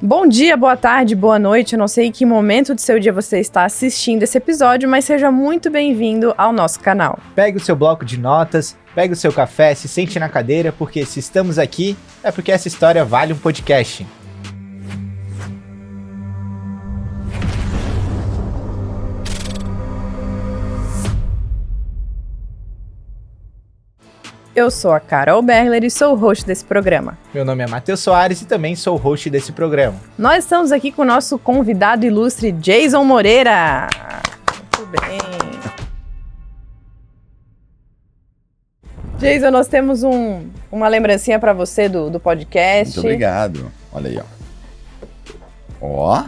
Bom dia, boa tarde, boa noite. Eu não sei em que momento do seu dia você está assistindo esse episódio, mas seja muito bem-vindo ao nosso canal. Pegue o seu bloco de notas, pegue o seu café, se sente na cadeira, porque se estamos aqui, é porque essa história vale um podcast. Eu sou a Carol Berler e sou o host desse programa. Meu nome é Matheus Soares e também sou o host desse programa. Nós estamos aqui com o nosso convidado ilustre, Jason Moreira. Muito bem. Jason, nós temos uma lembrancinha para você do podcast. Muito obrigado. Olha aí, ó.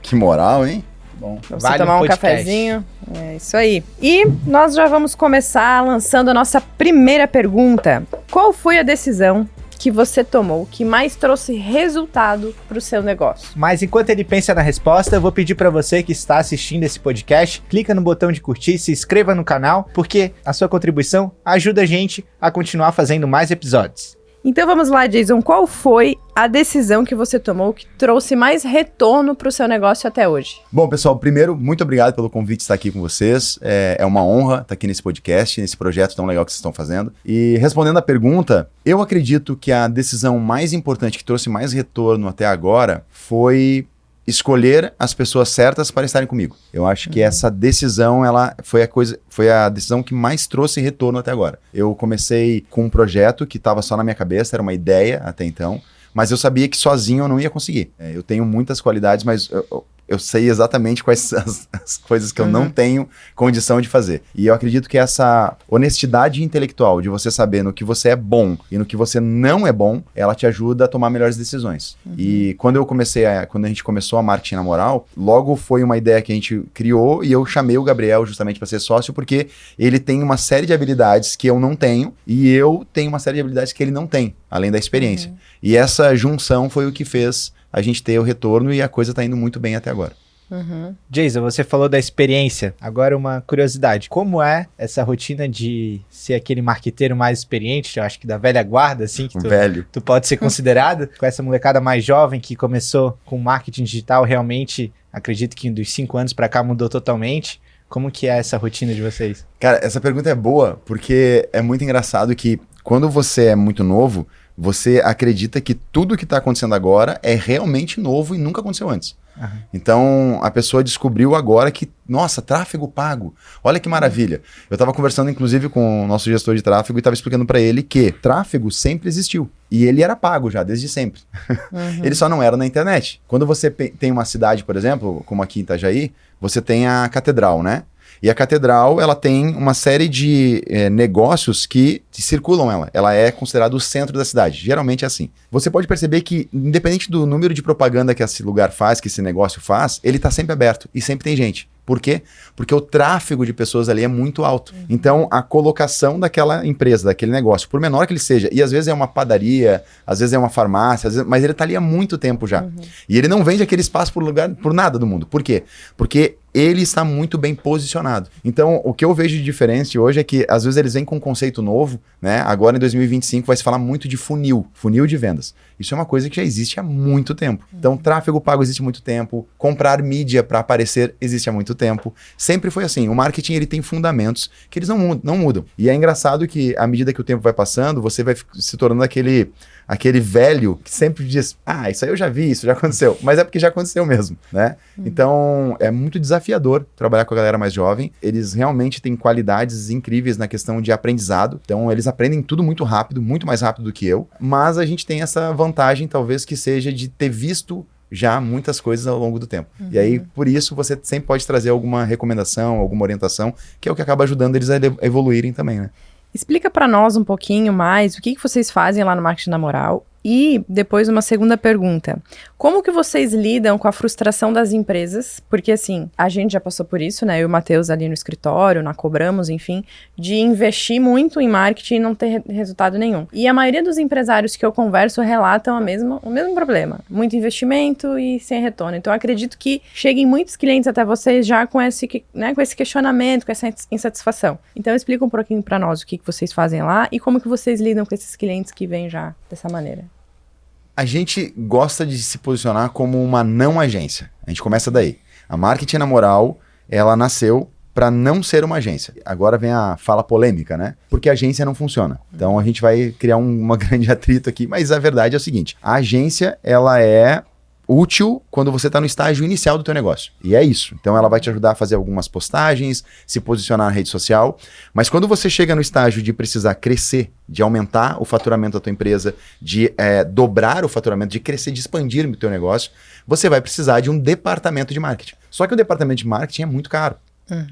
Que moral, hein? Bom, você vale tomar um cafezinho. É isso aí. E nós já vamos começar lançando a nossa primeira pergunta. Qual foi a decisão que você tomou que mais trouxe resultado para o seu negócio? Mas enquanto ele pensa na resposta, eu vou pedir para você que está assistindo esse podcast, clica no botão de curtir, se inscreva no canal, porque a sua contribuição ajuda a gente a continuar fazendo mais episódios. Então vamos lá, Jason, qual foi a decisão que você tomou que trouxe mais retorno para o seu negócio até hoje? Bom, pessoal, primeiro, muito obrigado pelo convite de estar aqui com vocês. É uma honra estar aqui nesse podcast, nesse projeto tão legal que vocês estão fazendo. E respondendo à pergunta, eu acredito que a decisão mais importante que trouxe mais retorno até agora foi escolher as pessoas certas para estarem comigo. Eu acho que essa decisão, ela foi a decisão que mais trouxe retorno até agora. Eu comecei com um projeto que estava só na minha cabeça, era uma ideia até então, mas eu sabia que sozinho eu não ia conseguir. Eu tenho muitas qualidades, mas eu sei exatamente quais as coisas que eu não tenho condição de fazer. E eu acredito que essa honestidade intelectual de você saber no que você é bom e no que você não é bom, ela te ajuda a tomar melhores decisões. E quando a gente começou a Marketing na Moral, logo foi uma ideia que a gente criou e eu chamei o Gabriel justamente para ser sócio porque ele tem uma série de habilidades que eu não tenho e eu tenho uma série de habilidades que ele não tem, além da experiência. E essa junção foi o que fez a gente ter o retorno e a coisa tá indo muito bem até agora. Jason, você falou da experiência. Agora uma curiosidade. Como é essa rotina de ser aquele marqueteiro mais experiente, eu acho que da velha guarda, assim, que tu pode ser considerado, com essa molecada mais jovem que começou com marketing digital, realmente, acredito que dos 5 anos para cá mudou totalmente. Como que é essa rotina de vocês? Cara, essa pergunta é boa, porque é muito engraçado que quando você é muito novo, você acredita que tudo que está acontecendo agora é realmente novo e nunca aconteceu antes. Então, a pessoa descobriu agora que, nossa, tráfego pago, olha que maravilha. Eu estava conversando, inclusive, com o nosso gestor de tráfego e estava explicando para ele que tráfego sempre existiu. E ele era pago já, desde sempre. Ele só não era na internet. Quando você tem uma cidade, por exemplo, como aqui em Itajaí, você tem a catedral, né? E a catedral, ela tem uma série de negócios que circulam ela. Ela é considerada o centro da cidade. Geralmente é assim. Você pode perceber que, independente do número de propaganda que esse lugar faz, que esse negócio faz, ele está sempre aberto e sempre tem gente. Por quê? Porque o tráfego de pessoas ali é muito alto. Então, a colocação daquela empresa, daquele negócio, por menor que ele seja, e às vezes é uma padaria, às vezes é uma farmácia, mas ele está ali há muito tempo já. E ele não vende aquele espaço por nada do mundo. Por quê? Porque ele está muito bem posicionado. Então, o que eu vejo de diferente hoje é que, às vezes, eles vêm com um conceito novo, né? Agora, em 2025, vai se falar muito de funil de vendas. Isso é uma coisa que já existe há muito tempo. Então, tráfego pago existe há muito tempo, comprar mídia para aparecer existe há muito tempo. Sempre foi assim. O marketing, ele tem fundamentos que eles não mudam. E é engraçado que, à medida que o tempo vai passando, você vai se tornando aquele velho que sempre diz, isso aí eu já vi, isso já aconteceu. Mas é porque já aconteceu mesmo, né? Então, é muito desafiador trabalhar com a galera mais jovem. Eles realmente têm qualidades incríveis na questão de aprendizado. Então, eles aprendem tudo muito rápido, muito mais rápido do que eu. Mas a gente tem essa vantagem, talvez, que seja de ter visto já muitas coisas ao longo do tempo. E aí, por isso, você sempre pode trazer alguma recomendação, alguma orientação, que é o que acaba ajudando eles a evoluírem também, né? Explica para nós um pouquinho mais o que vocês fazem lá no Marketing na Moral. E depois uma segunda pergunta. Como que vocês lidam com a frustração das empresas? Porque assim, a gente já passou por isso, né? Eu e o Matheus ali no escritório, na Cobramos, enfim, de investir muito em marketing e não ter resultado nenhum. E a maioria dos empresários que eu converso relatam o mesmo problema. Muito investimento e sem retorno. Então eu acredito que cheguem muitos clientes até vocês já com esse questionamento, com essa insatisfação. Então explica um pouquinho para nós o que vocês fazem lá e como que vocês lidam com esses clientes que vêm já dessa maneira. A gente gosta de se posicionar como uma não agência. A gente começa daí. A Marketing na Moral, ela nasceu para não ser uma agência. Agora vem a fala polêmica, né? Porque a agência não funciona. Então a gente vai criar uma grande atrito aqui, mas a verdade é o seguinte, a agência, ela é útil quando você está no estágio inicial do teu negócio. E é isso. Então ela vai te ajudar a fazer algumas postagens, se posicionar na rede social, mas quando você chega no estágio de precisar crescer, de aumentar o faturamento da tua empresa, de dobrar o faturamento, de crescer, de expandir o teu negócio, você vai precisar de um departamento de marketing. Só que o departamento de marketing é muito caro.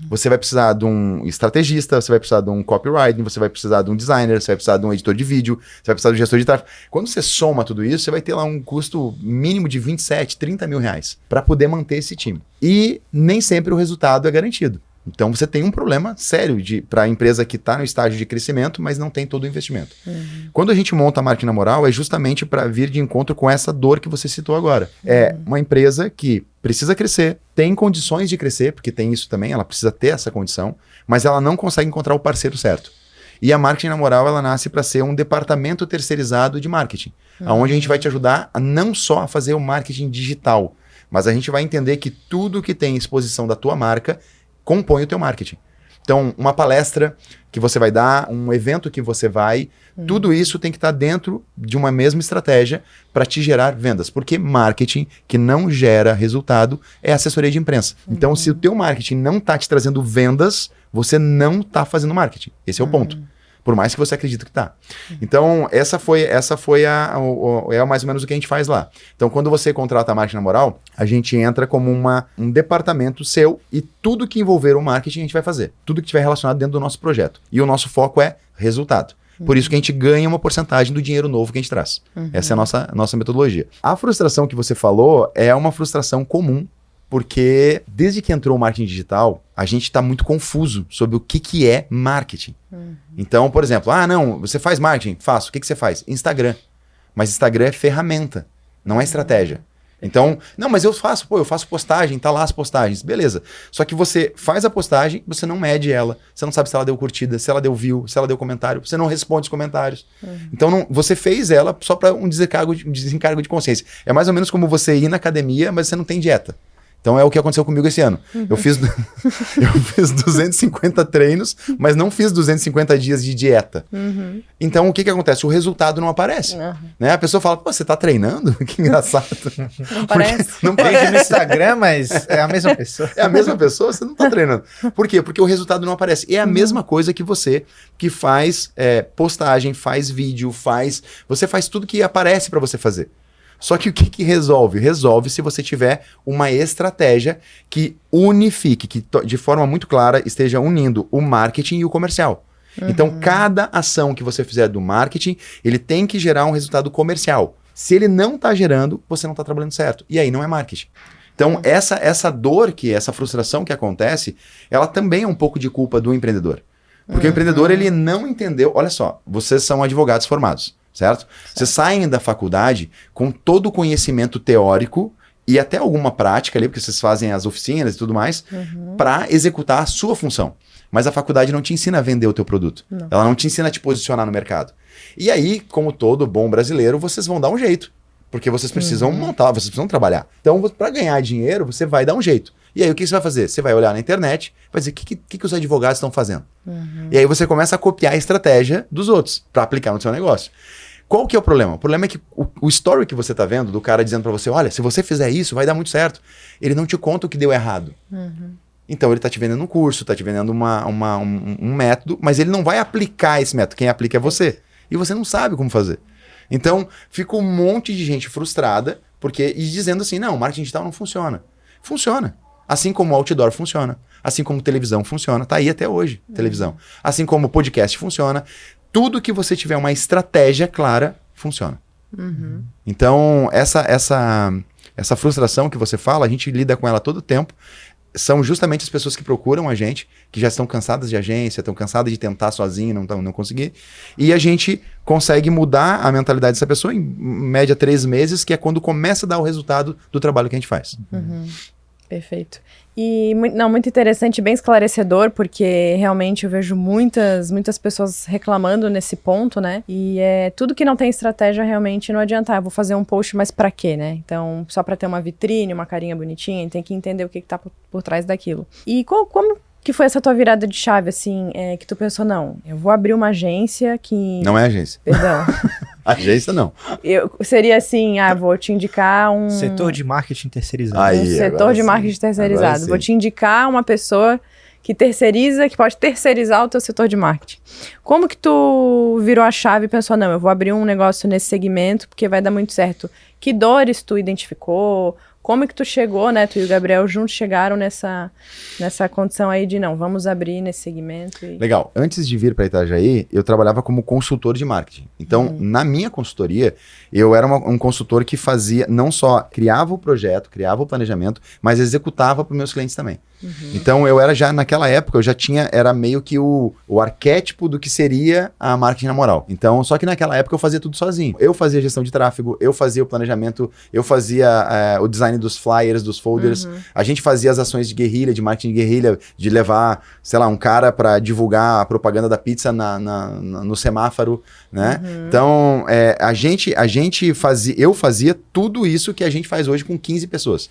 Você vai precisar de um estrategista, você vai precisar de um copywriting, você vai precisar de um designer, você vai precisar de um editor de vídeo, você vai precisar de um gestor de tráfego. Quando você soma tudo isso, você vai ter lá um custo mínimo de 27, 30 mil reais para poder manter esse time. E nem sempre o resultado é garantido. Então você tem um problema sério para a empresa que está no estágio de crescimento, mas não tem todo o investimento. Quando a gente monta a Marketing na Moral, é justamente para vir de encontro com essa dor que você citou agora. É uma empresa que precisa crescer, tem condições de crescer, porque tem isso também, ela precisa ter essa condição, mas ela não consegue encontrar o parceiro certo. E a Marketing na Moral, ela nasce para ser um departamento terceirizado de marketing, onde a gente vai te ajudar a não só a fazer o marketing digital, mas a gente vai entender que tudo que tem exposição da tua marca compõe o teu marketing. Então, uma palestra que você vai dar, um evento que você vai, tudo isso tem que estar dentro de uma mesma estratégia para te gerar vendas. Porque marketing que não gera resultado é assessoria de imprensa. Então, se o teu marketing não está te trazendo vendas, você não está fazendo marketing. Esse é o ponto. Por mais que você acredite que tá. Então, essa foi mais ou menos o que a gente faz lá. Então, quando você contrata a Marketing na Moral, a gente entra como um departamento seu e tudo que envolver o marketing a gente vai fazer. Tudo que estiver relacionado dentro do nosso projeto. E o nosso foco é resultado. Por isso que a gente ganha uma porcentagem do dinheiro novo que a gente traz. Essa é a nossa metodologia. A frustração que você falou é uma frustração comum, porque desde que entrou o marketing digital, a gente está muito confuso sobre o que é marketing. Então, por exemplo, não, você faz marketing? Faço. O que você faz? Instagram. Mas Instagram é ferramenta, não é estratégia. Então, não, mas eu faço postagem, tá lá as postagens, beleza. Só que você faz a postagem, você não mede ela, você não sabe se ela deu curtida, se ela deu view, se ela deu comentário, você não responde os comentários. Então, você fez ela só para um desencargo de consciência. É mais ou menos como você ir na academia, mas você não tem dieta. Então é o que aconteceu comigo esse ano. Eu fiz 250 treinos, mas não fiz 250 dias de dieta. Então o que acontece? O resultado não aparece. Né? A pessoa fala, pô, você tá treinando? Que engraçado. Não parece. Não parece no Instagram, mas é a mesma pessoa. É a mesma pessoa, você não tá treinando. Por quê? Porque o resultado não aparece. E é a mesma coisa que você que faz postagem, faz vídeo, você faz tudo que aparece para você fazer. Só que o que resolve? Resolve se você tiver uma estratégia que unifique, que de forma muito clara esteja unindo o marketing e o comercial. Então, cada ação que você fizer do marketing, ele tem que gerar um resultado comercial. Se ele não está gerando, você não está trabalhando certo. E aí não é marketing. Então, essa dor, essa frustração que acontece, ela também é um pouco de culpa do empreendedor. Porque o empreendedor, ele não entendeu... Olha só, vocês são advogados formados. Certo? Vocês saem da faculdade com todo o conhecimento teórico e até alguma prática ali, porque vocês fazem as oficinas e tudo mais, para executar a sua função. Mas a faculdade não te ensina a vender o teu produto. Ela não te ensina a te posicionar no mercado. E aí, como todo bom brasileiro, vocês vão dar um jeito. Porque vocês precisam montar, vocês precisam trabalhar. Então, para ganhar dinheiro, você vai dar um jeito. E aí, o que você vai fazer? Você vai olhar na internet, vai dizer, o que os advogados estão fazendo? E aí, você começa a copiar a estratégia dos outros, para aplicar no seu negócio. Qual que é o problema? O problema é que o story que você está vendo, do cara dizendo para você, olha, se você fizer isso, vai dar muito certo. Ele não te conta o que deu errado. Então, ele está te vendendo um curso, está te vendendo um método, mas ele não vai aplicar esse método. Quem aplica é você. E você não sabe como fazer. Então, fica um monte de gente frustrada e dizendo assim, não, marketing digital não funciona. Funciona. Assim como o outdoor funciona. Assim como televisão funciona. Está aí até hoje, televisão. Assim como podcast funciona. Tudo que você tiver uma estratégia clara, funciona. Então, essa frustração que você fala, a gente lida com ela todo o tempo. São justamente as pessoas que procuram a gente, que já estão cansadas de agência, estão cansadas de tentar sozinho, não conseguir. E a gente consegue mudar a mentalidade dessa pessoa em média 3 meses, que é quando começa a dar o resultado do trabalho que a gente faz. Perfeito. E muito interessante, bem esclarecedor, porque realmente eu vejo muitas pessoas reclamando nesse ponto, né? E tudo que não tem estratégia realmente não adianta. Eu vou fazer um post, mas pra quê, né? Então, só pra ter uma vitrine, uma carinha bonitinha, tem que entender o que tá por trás daquilo. E como que foi essa tua virada de chave, assim, que tu pensou, não, eu vou abrir uma agência que... Não é agência. Perdão. Agência não. Seria assim, vou te indicar um... Setor de marketing terceirizado. Aí, setor de marketing terceirizado. Vou te indicar uma pessoa que terceiriza, que pode terceirizar o teu setor de marketing. Como que tu virou a chave e pensou, não, eu vou abrir um negócio nesse segmento porque vai dar muito certo? Que dores tu identificou? Como é que tu chegou, né? Tu e o Gabriel juntos chegaram nessa condição aí de, não, vamos abrir nesse segmento. Legal. Antes de vir para Itajaí, eu trabalhava como consultor de marketing. Então, na minha consultoria, eu era um consultor que fazia, não só criava o projeto, criava o planejamento, mas executava para os meus clientes também. Então, eu era já, naquela época, era meio que o arquétipo do que seria a marketing na moral. Então, só que naquela época eu fazia tudo sozinho. Eu fazia gestão de tráfego, eu fazia o planejamento, eu fazia o design dos flyers, dos folders. A gente fazia as ações de guerrilha, de marketing de guerrilha, de levar, sei lá, um cara para divulgar a propaganda da pizza no semáforo, né? Então, eu fazia tudo isso que a gente faz hoje com 15 pessoas.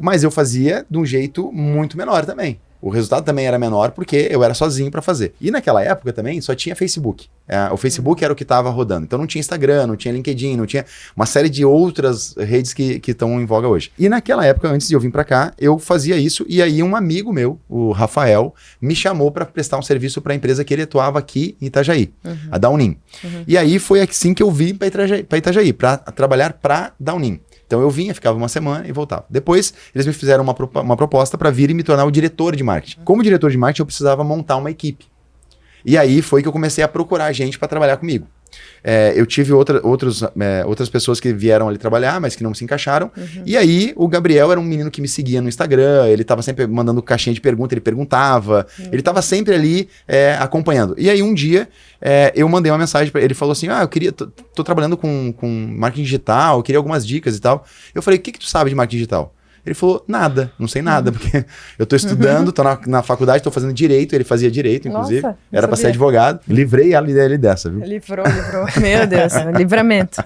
Mas eu fazia de um jeito muito menor também. O resultado também era menor porque eu era sozinho para fazer. E naquela época também só tinha Facebook. O Facebook era o que estava rodando. Então não tinha Instagram, não tinha LinkedIn, não tinha uma série de outras redes que estão em voga hoje. E naquela época, antes de eu vir para cá, eu fazia isso e aí um amigo meu, o Rafael, me chamou para prestar um serviço para a empresa que ele atuava aqui em Itajaí, a Downin. E aí foi assim que eu vim para Itajaí, para trabalhar para Downin. Então eu vinha, ficava uma semana e voltava. Depois, eles me fizeram uma proposta para vir e me tornar o diretor de marketing. Como diretor de marketing, eu precisava montar uma equipe. E aí foi que eu comecei a procurar gente para trabalhar comigo. Eu tive outras pessoas que vieram ali trabalhar, mas que não se encaixaram. E aí, o Gabriel era um menino que me seguia no Instagram, ele estava sempre mandando caixinha de pergunta, ele perguntava, ele estava sempre ali acompanhando. E aí, um dia, eu mandei uma mensagem para ele, ele falou assim, tô trabalhando com marketing digital, eu queria algumas dicas e tal. Eu falei, o que tu sabe de marketing digital? Ele falou, nada, não sei nada, porque eu tô estudando, tô na faculdade, tô fazendo direito, ele fazia direito, inclusive. Nossa, era para ser advogado. Livrei ele dessa, viu? Livrou. Meu Deus, livramento.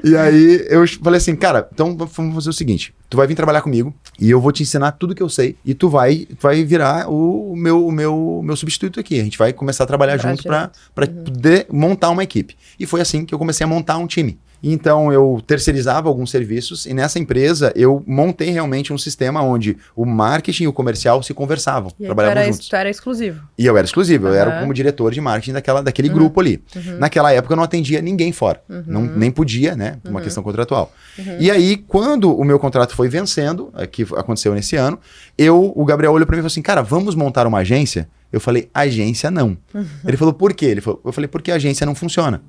E aí eu falei assim, cara, então vamos fazer o seguinte, tu vai vir trabalhar comigo e eu vou te ensinar tudo que eu sei e tu vai virar o meu substituto aqui. A gente vai começar a trabalhar junto para poder montar uma equipe. E foi assim que eu comecei a montar um time. Então eu terceirizava alguns serviços e nessa empresa eu montei realmente um sistema onde o marketing e o comercial se conversavam, trabalhavam juntos. Tu era exclusivo. E eu era exclusivo, eu era como diretor de marketing daquele grupo ali. Naquela época eu não atendia ninguém fora, nem podia, né, por uma questão contratual. E aí quando o meu contrato foi vencendo, que aconteceu nesse ano, o Gabriel olhou para mim e falou assim, cara, vamos montar uma agência? Eu falei, agência não. Ele falou, por quê? Eu falei, porque a agência não funciona.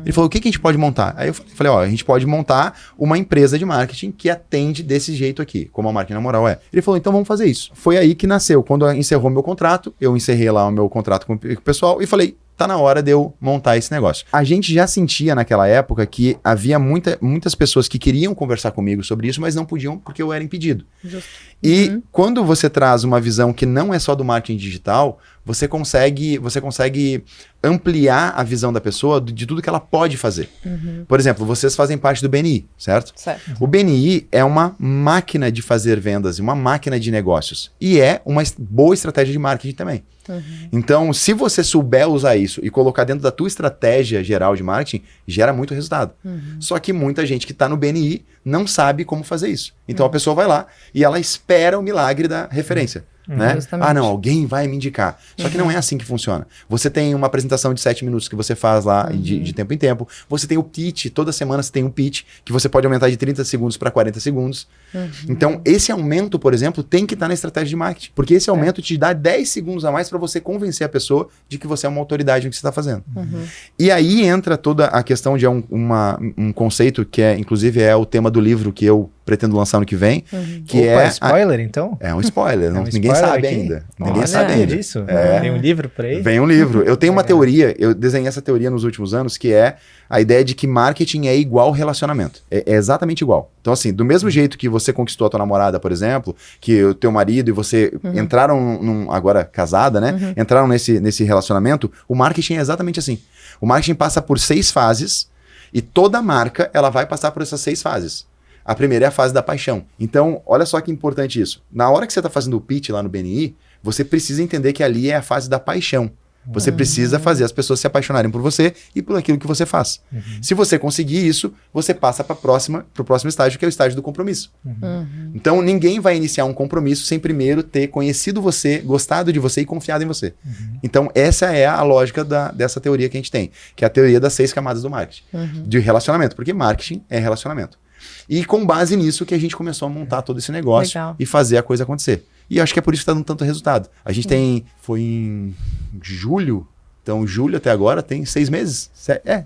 Ele falou, o que a gente pode montar? Aí eu falei, a gente pode montar uma empresa de marketing que atende desse jeito aqui, como a marketing na moral é. Ele falou, então vamos fazer isso. Foi aí que nasceu. Quando encerrou meu contrato, eu encerrei lá o meu contrato com o pessoal e falei, tá na hora de eu montar esse negócio. A gente já sentia naquela época que havia muitas pessoas que queriam conversar comigo sobre isso, mas não podiam porque eu era impedido. Justo. E quando você traz uma visão que não é só do marketing digital, você consegue ampliar a visão da pessoa de tudo que ela pode fazer. Por exemplo, vocês fazem parte do BNI, certo? O BNI é uma máquina de fazer vendas, uma máquina de negócios. E é uma boa estratégia de marketing também. Então, se você souber usar isso e colocar dentro da tua estratégia geral de marketing, gera muito resultado. Só que muita gente que está no BNI não sabe como fazer isso. Então a pessoa vai lá e ela espera o milagre da referência. Né? Não, alguém vai me indicar. Só que não é assim que funciona. Você tem uma apresentação de 7 minutos que você faz lá de tempo em tempo. Você tem o pitch, toda semana você tem um pitch que você pode aumentar de 30 segundos para 40 segundos. Então, esse aumento, por exemplo, tem que estar na estratégia de marketing. Porque esse aumento te dá 10 segundos a mais para você convencer a pessoa de que você é uma autoridade no que você está fazendo. E aí entra toda a questão de um conceito que inclusive é o tema do livro que eu pretendo lançar ano que vem, que Opa, spoiler, então? É um spoiler, ninguém spoiler sabe aqui? ainda. Olha, Ninguém sabe ainda. Disso? É. Tem um livro por aí? Vem um livro. Eu tenho uma teoria, eu desenhei essa teoria nos últimos anos, que é a ideia de que marketing é igual relacionamento. É exatamente igual. Então, assim, do mesmo jeito que você conquistou a tua namorada, por exemplo, que o teu marido e você entraram agora casada, né? Entraram nesse relacionamento, o marketing é exatamente assim. O marketing passa por 6 fases e toda marca, ela vai passar por essas 6 fases. A primeira é a fase da paixão. Então, olha só que importante isso. Na hora que você está fazendo o pitch lá no BNI, você precisa entender que ali é a fase da paixão. Você precisa fazer as pessoas se apaixonarem por você e por aquilo que você faz. Se você conseguir isso, você passa para o próximo estágio, que é o estágio do compromisso. Então, ninguém vai iniciar um compromisso sem primeiro ter conhecido você, gostado de você e confiado em você. Então, essa é a lógica dessa teoria que a gente tem, que é a teoria das 6 camadas do marketing, de relacionamento, porque marketing é relacionamento. E com base nisso que a gente começou a montar todo esse negócio e fazer a coisa acontecer. E acho que é por isso que está dando tanto resultado. A gente foi em julho, então julho até agora tem 6 meses.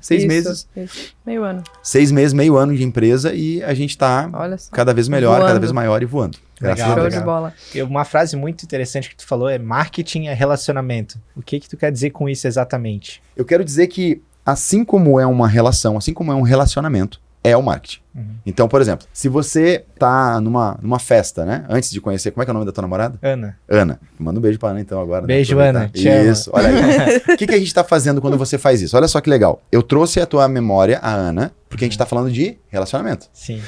6 meses. Isso. Meio ano. 6 meses, meio ano de empresa e a gente está cada vez melhor, voando. cada vez maior e voando. Legal, Show de bola. Uma frase muito interessante que tu falou é marketing é relacionamento. O que tu quer dizer com isso exatamente? Eu quero dizer que assim como é uma relação, assim como é um relacionamento, é o marketing. Então, por exemplo, se você tá numa festa, né? Antes de conhecer, como é que é o nome da tua namorada? Ana. Manda um beijo pra Ana então agora. Beijo, né? Ana. Isso, olha aí. O que a gente tá fazendo quando você faz isso? Olha só que legal. Eu trouxe a tua memória, a Ana, porque a gente tá falando de relacionamento. Sim.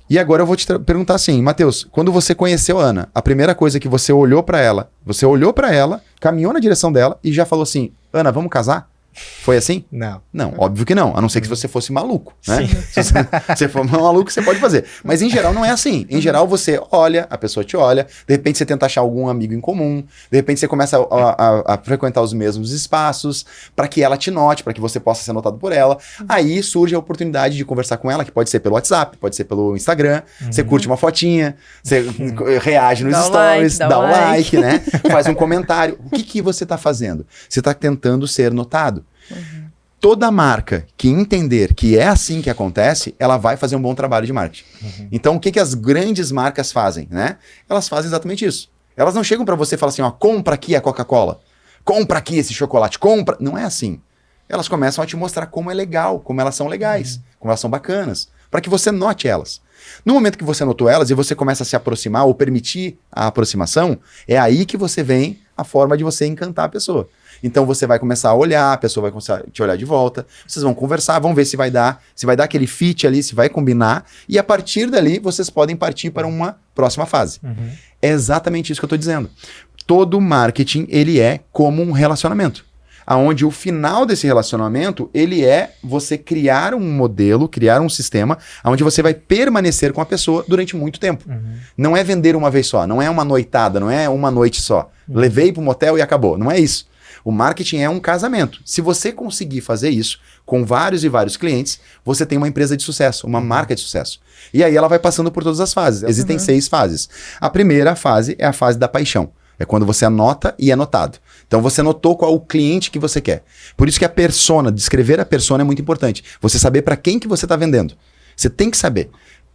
E agora eu vou te perguntar assim, Matheus, quando você conheceu a Ana, a primeira coisa que você olhou pra ela, caminhou na direção dela e já falou assim, Ana, vamos casar? Foi assim? Não. Não, óbvio que não. A não ser que você fosse maluco, né? Se você for maluco, você pode fazer. Mas em geral não é assim. Em geral você olha, a pessoa te olha, de repente você tenta achar algum amigo em comum, de repente você começa a frequentar os mesmos espaços para que ela te note, para que você possa ser notado por ela. Aí surge a oportunidade de conversar com ela, que pode ser pelo WhatsApp, pode ser pelo Instagram. Você curte uma fotinha, você reage nos stories, dá um like, né? Faz um comentário. O que você tá fazendo? Você tá tentando ser notado. Toda marca que entender que é assim que acontece, ela vai fazer um bom trabalho de marketing. Então, o que as grandes marcas fazem, né? Elas fazem exatamente isso. Elas não chegam para você e falam assim, ó, compra aqui a Coca-Cola, compra aqui esse chocolate, compra. Não é assim. Elas começam a te mostrar como é legal, como elas são legais, como elas são bacanas, para que você note elas. No momento que você notou elas e você começa a se aproximar ou permitir a aproximação, é aí que você vem a forma de você encantar a pessoa. Então você vai começar a olhar, a pessoa vai começar a te olhar de volta, vocês vão conversar, vão ver se vai dar aquele fit ali, se vai combinar, e a partir dali vocês podem partir para uma próxima fase. É exatamente isso que eu estou dizendo. Todo marketing, ele é como um relacionamento, aonde o final desse relacionamento, ele é você criar um modelo, criar um sistema, onde você vai permanecer com a pessoa durante muito tempo. Não é vender uma vez só, não é uma noitada, não é uma noite só. Levei para o motel e acabou, não é isso. O marketing é um casamento. Se você conseguir fazer isso com vários e vários clientes, você tem uma empresa de sucesso, uma marca de sucesso. E aí ela vai passando por todas as fases. Existem 6 fases. A primeira fase é a fase da paixão. É quando você anota e é notado. Então você notou qual o cliente que você quer. Por isso que a persona, descrever a persona é muito importante. Você saber para quem que você está vendendo. Você tem que saber.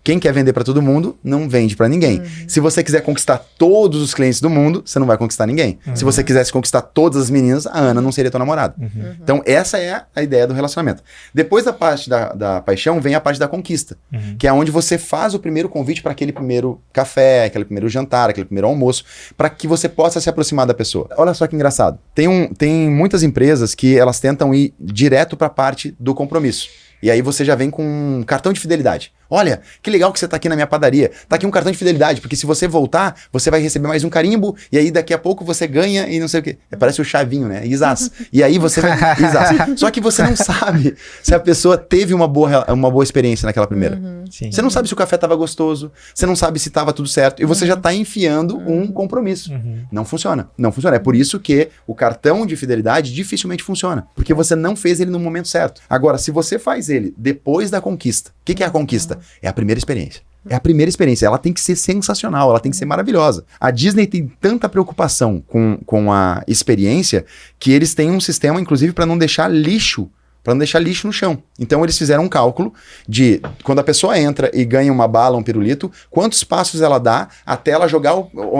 Quem quer vender para todo mundo, não vende para ninguém. Se você quiser conquistar todos os clientes do mundo, você não vai conquistar ninguém. Se você quisesse conquistar todas as meninas, a Ana não seria tua namorada. Então, essa é a ideia do relacionamento. Depois da parte da paixão, vem a parte da conquista, que é onde você faz o primeiro convite para aquele primeiro café, aquele primeiro jantar, aquele primeiro almoço, para que você possa se aproximar da pessoa. Olha só que engraçado. Tem muitas empresas que elas tentam ir direto para a parte do compromisso. E aí você já vem com um cartão de fidelidade. Olha, que legal que você tá aqui na minha padaria. Tá aqui um cartão de fidelidade, porque se você voltar, você vai receber mais um carimbo, e aí daqui a pouco você ganha e não sei o quê. Parece o Chavinho, né? Isas. E aí você vai... Isas. Só que você não sabe se a pessoa teve uma boa experiência naquela primeira. Você não sabe se o café tava gostoso, você não sabe se tava tudo certo, e você já tá enfiando um compromisso. Não funciona. Não funciona. É por isso que o cartão de fidelidade dificilmente funciona, porque você não fez ele no momento certo. Agora, se você faz ele depois da conquista, o que é a conquista? É a primeira experiência. É a primeira experiência. Ela tem que ser sensacional, ela tem que ser maravilhosa. A Disney tem tanta preocupação com a experiência que eles têm um sistema, inclusive, para não deixar lixo para não deixar lixo no chão. Então eles fizeram um cálculo de quando a pessoa entra e ganha uma bala, um pirulito, quantos passos ela dá até ela jogar,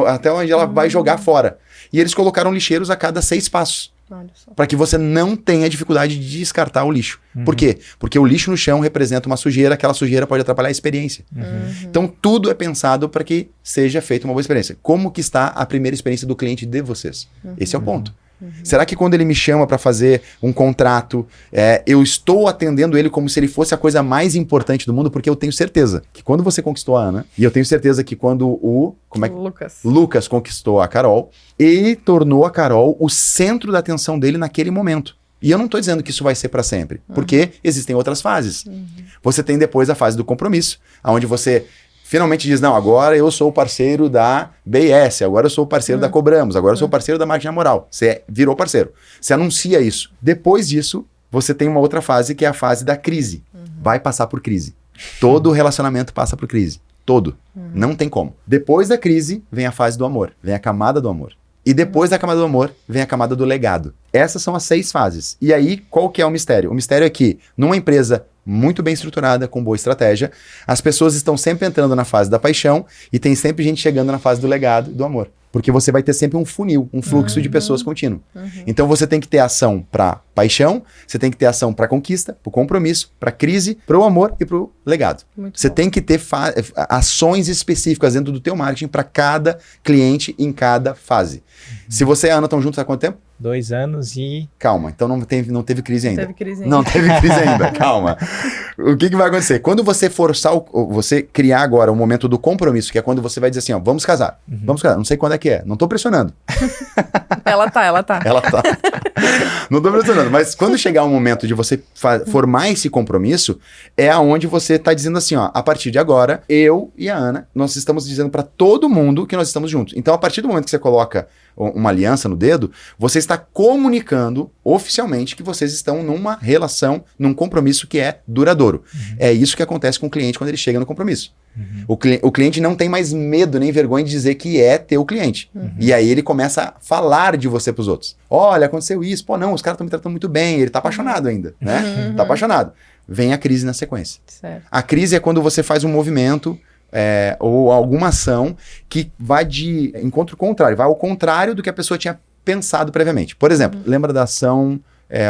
até onde ela vai jogar fora. E eles colocaram lixeiros a cada 6 passos. Para que você não tenha dificuldade de descartar o lixo. Por quê? Porque o lixo no chão representa uma sujeira, aquela sujeira pode atrapalhar a experiência. Então tudo é pensado para que seja feita uma boa experiência. Como que está a primeira experiência do cliente de vocês? Esse é o ponto. Será que quando ele me chama para fazer um contrato, eu estou atendendo ele como se ele fosse a coisa mais importante do mundo? Porque eu tenho certeza que quando você conquistou a Ana, e eu tenho certeza que quando o Lucas conquistou a Carol, ele tornou a Carol o centro da atenção dele naquele momento. E eu não estou dizendo que isso vai ser para sempre, porque existem outras fases. Você tem depois a fase do compromisso, onde você finalmente diz, não, agora eu sou o parceiro da BS, agora eu sou o parceiro da Cobramos, agora eu sou o parceiro da Marketing na Moral. Você virou parceiro. Você anuncia isso. Depois disso, você tem uma outra fase que é a fase da crise. Vai passar por crise. Todo relacionamento passa por crise. Todo. Não tem como. Depois da crise, vem a fase do amor. Vem a camada do amor. E depois da camada do amor, vem a camada do legado. Essas são as 6 fases. E aí, qual que é o mistério? O mistério é que, numa empresa muito bem estruturada, com boa estratégia, as pessoas estão sempre entrando na fase da paixão e tem sempre gente chegando na fase do legado e do amor. Porque você vai ter sempre um funil, um fluxo de pessoas contínuo. Então você tem que ter ação para paixão, você tem que ter ação para conquista, para compromisso, para crise, para o amor e para o legado. Você tem que ter ações específicas dentro do teu marketing para cada cliente em cada fase. Se você e a Ana estão juntos há quanto tempo? 2 anos e... Calma, então não teve crise ainda. Não teve crise ainda. Não teve crise ainda, calma. O que vai acontecer? Quando você forçar, você criar agora o momento do compromisso, que é quando você vai dizer assim, ó, vamos casar. Vamos casar, não sei quando é que é, não tô pressionando. Ela tá. Ela tá. Não tô pressionando, mas quando chegar o momento de você formar esse compromisso, é aonde você tá dizendo assim, ó, a partir de agora, eu e a Ana, nós estamos dizendo para todo mundo que nós estamos juntos. Então, a partir do momento que você coloca uma aliança no dedo, você está comunicando oficialmente que vocês estão numa relação, num compromisso que é duradouro. É isso que acontece com o cliente quando ele chega no compromisso. O cliente não tem mais medo nem vergonha de dizer que é teu cliente. E aí ele começa a falar de você pros outros. Olha, aconteceu isso. Pô, não, os caras estão me tratando muito bem. Ele tá apaixonado ainda, né? Tá apaixonado. Vem a crise na sequência. Certo. A crise é quando você faz um movimento ou alguma ação que vai de encontro contrário, vai ao contrário do que a pessoa tinha pensado previamente. Por exemplo, lembra da ação,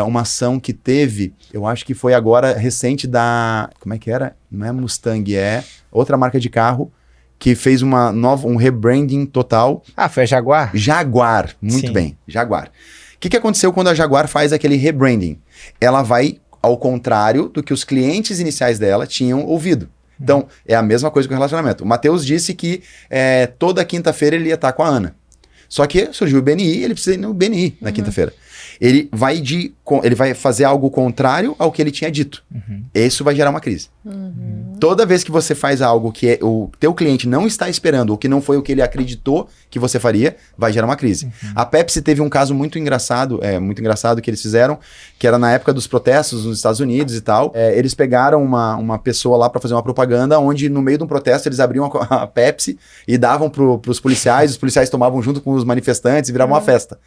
uma ação que teve, eu acho que foi agora recente da, como é que era? Não é Mustang, é outra marca de carro que fez um rebranding total. Ah, foi a Jaguar? Jaguar, muito bem, Jaguar. O que aconteceu quando a Jaguar faz aquele rebranding? Ela vai ao contrário do que os clientes iniciais dela tinham ouvido. Então, é a mesma coisa com o relacionamento. O Matheus disse que toda quinta-feira ele ia estar com a Ana. Só que surgiu o BNI, ele precisa ir no BNI na quinta-feira. Ele vai fazer algo contrário ao que ele tinha dito. Isso vai gerar uma crise. Toda vez que você faz algo que o teu cliente não está esperando, ou que não foi o que ele acreditou que você faria, vai gerar uma crise. A Pepsi teve um caso muito engraçado que eles fizeram, que era na época dos protestos nos Estados Unidos e tal. Eles pegaram uma pessoa lá para fazer uma propaganda, onde no meio de um protesto eles abriam a Pepsi e davam pros policiais, os policiais tomavam junto com os manifestantes e virava uma festa.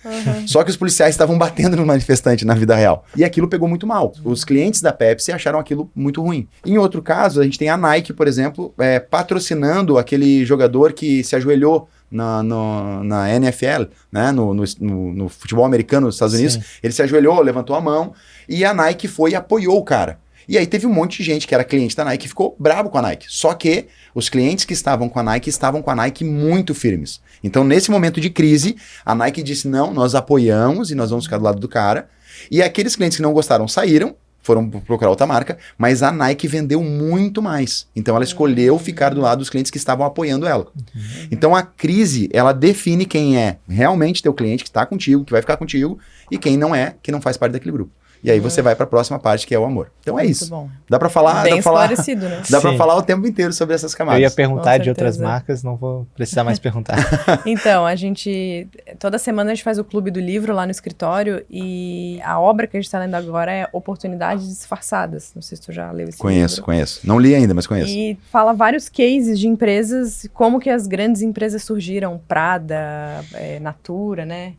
Só que os policiais estavam batendo no manifestante na vida real. E aquilo pegou muito mal. Os clientes da Pepsi acharam aquilo muito ruim. Em outro caso, a gente tem a Nike, por exemplo, patrocinando aquele jogador que se ajoelhou na NFL, né? no futebol americano nos Estados Unidos. Ele se ajoelhou, levantou a mão e a Nike foi e apoiou o cara. E aí teve um monte de gente que era cliente da Nike e ficou bravo com a Nike. Só que os clientes que estavam com a Nike muito firmes. Então, nesse momento de crise, a Nike disse, não, nós apoiamos e nós vamos ficar do lado do cara. E aqueles clientes que não gostaram saíram, foram procurar outra marca, mas a Nike vendeu muito mais. Então, ela escolheu ficar do lado dos clientes que estavam apoiando ela. Então, a crise, ela define quem é realmente teu cliente, que está contigo, que vai ficar contigo, e quem não é, que não faz parte daquele grupo. E aí você vai para a próxima parte, que é o amor. Então é isso. Bom. Dá para falar, bem esclarecido, né? Dá para falar o tempo inteiro sobre essas camadas. Eu ia perguntar de outras marcas, não vou precisar mais perguntar. Então, toda semana a gente faz o clube do livro lá no escritório e a obra que a gente está lendo agora é Oportunidades Disfarçadas. Não sei se tu já leu esse livro. Conheço. Não li ainda, mas conheço. E fala vários cases de empresas, como que as grandes empresas surgiram, Prada, Natura, né?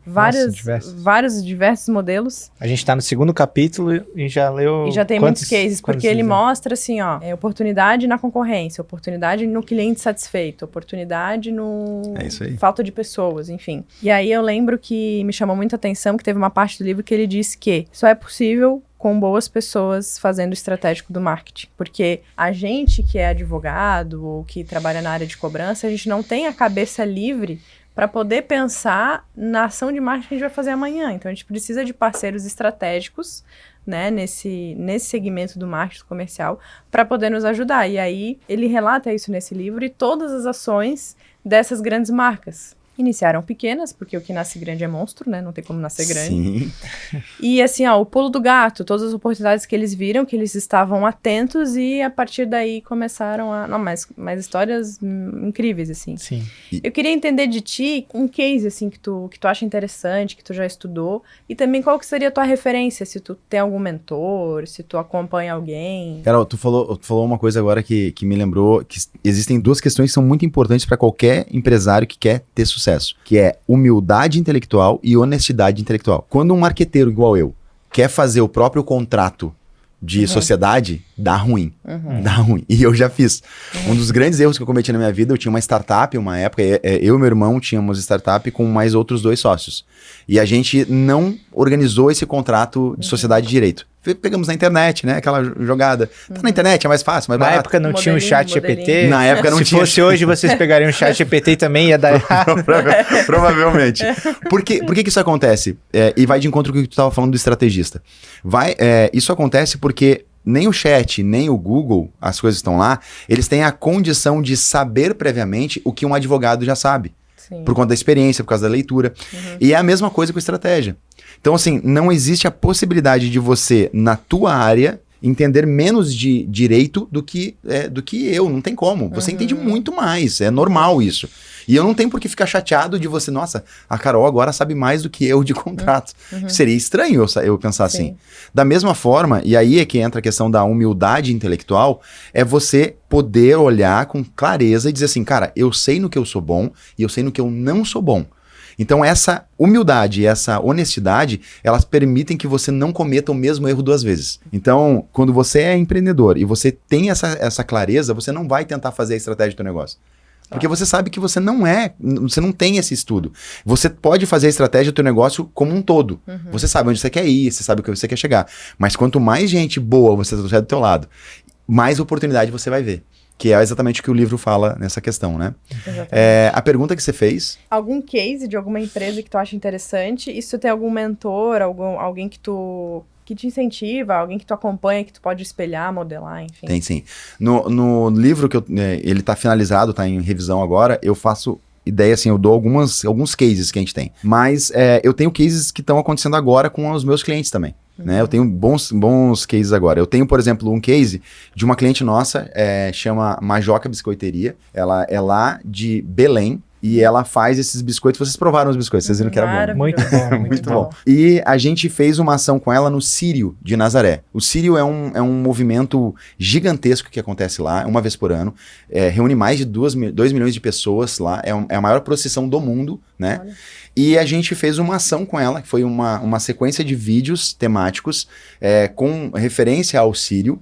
Diversos modelos. A gente está no segundo capítulo capítulo e já leu... E já tem muitos cases, porque ele mostra assim, ó, oportunidade na concorrência, oportunidade no cliente satisfeito, oportunidade no... É isso aí. Falta de pessoas, enfim. E aí eu lembro que me chamou muita atenção que teve uma parte do livro que ele disse que só é possível com boas pessoas fazendo o estratégico do marketing. Porque a gente que é advogado ou que trabalha na área de cobrança, a gente não tem a cabeça livre para poder pensar na ação de marketing que a gente vai fazer amanhã. Então, a gente precisa de parceiros estratégicos, né, nesse segmento do marketing comercial para poder nos ajudar. E aí, ele relata isso nesse livro e todas as ações dessas grandes marcas. Iniciaram pequenas, porque o que nasce grande é monstro, né? Não tem como nascer grande. Sim. E assim, ó, o pulo do gato, todas as oportunidades que eles viram, que eles estavam atentos e a partir daí começaram a... Não, mais histórias incríveis, assim. Sim. Eu queria entender de ti um case, assim, que tu acha interessante, que tu já estudou, e também qual que seria a tua referência, se tu tem algum mentor, se tu acompanha alguém. Carol, tu falou uma coisa agora que me lembrou, que existem duas questões que são muito importantes para qualquer empresário que quer ter sucesso, que é humildade intelectual e honestidade intelectual. Quando um marqueteiro igual eu quer fazer o próprio contrato de sociedade, dá ruim. Dá ruim. E eu já fiz. Um dos grandes erros que eu cometi na minha vida, eu tinha uma startup, uma época, eu e meu irmão tínhamos startup com mais outros 2 sócios. E a gente não organizou esse contrato de sociedade de direito. Pegamos na internet, né? Aquela jogada. Tá na internet, é mais fácil, mais barato. Na época não tinha o chat GPT. Na época não tinha. Se fosse hoje, vocês pegariam o chat GPT e também ia dar errado. Provavelmente. Por que isso acontece? E vai de encontro com o que tu estava falando do estrategista. Isso acontece porque nem o chat, nem o Google, as coisas estão lá, eles têm a condição de saber previamente o que um advogado já sabe. Sim. Por conta da experiência, por causa da leitura. E é a mesma coisa com estratégia. Então, assim, não existe a possibilidade de você, na tua área, entender menos de direito do que eu. Não tem como. Você entende muito mais. É normal isso. E eu não tenho por que ficar chateado de você, nossa, a Carol agora sabe mais do que eu de contrato. Seria estranho eu pensar assim. Da mesma forma, e aí é que entra a questão da humildade intelectual, é você poder olhar com clareza e dizer assim, cara, eu sei no que eu sou bom e eu sei no que eu não sou bom. Então essa humildade e essa honestidade, elas permitem que você não cometa o mesmo erro 2 vezes. Então, quando você é empreendedor e você tem essa clareza, você não vai tentar fazer a estratégia do teu negócio. Porque você sabe que você não tem esse estudo. Você pode fazer a estratégia do teu negócio como um todo. Você sabe onde você quer ir, você sabe o que você quer chegar. Mas quanto mais gente boa você trouxer do teu lado, mais oportunidade você vai ver. Que é exatamente o que o livro fala nessa questão, né? A pergunta que você fez... Algum case de alguma empresa que tu acha interessante? E se tu tem algum mentor, alguém que te incentiva, alguém que tu acompanha, que tu pode espelhar, modelar, enfim? Tem sim. No livro que ele tá finalizado, tá em revisão agora, eu faço ideia, assim, eu dou alguns cases que a gente tem. Mas eu tenho cases que estão acontecendo agora com os meus clientes também. Né? Eu tenho bons cases agora. Eu tenho, por exemplo, um case de uma cliente nossa, chama Majoca Biscoiteria. Ela é lá de Belém e ela faz esses biscoitos. Vocês provaram os biscoitos, vocês viram que era bom. Muito bom, muito bom. E a gente fez uma ação com ela no Círio de Nazaré. O Círio é um movimento gigantesco que acontece lá, uma vez por ano. Reúne mais de 2 milhões de pessoas lá. É a maior procissão do mundo, né? Olha. E a gente fez uma ação com ela, que foi uma sequência de vídeos temáticos com referência ao Círio,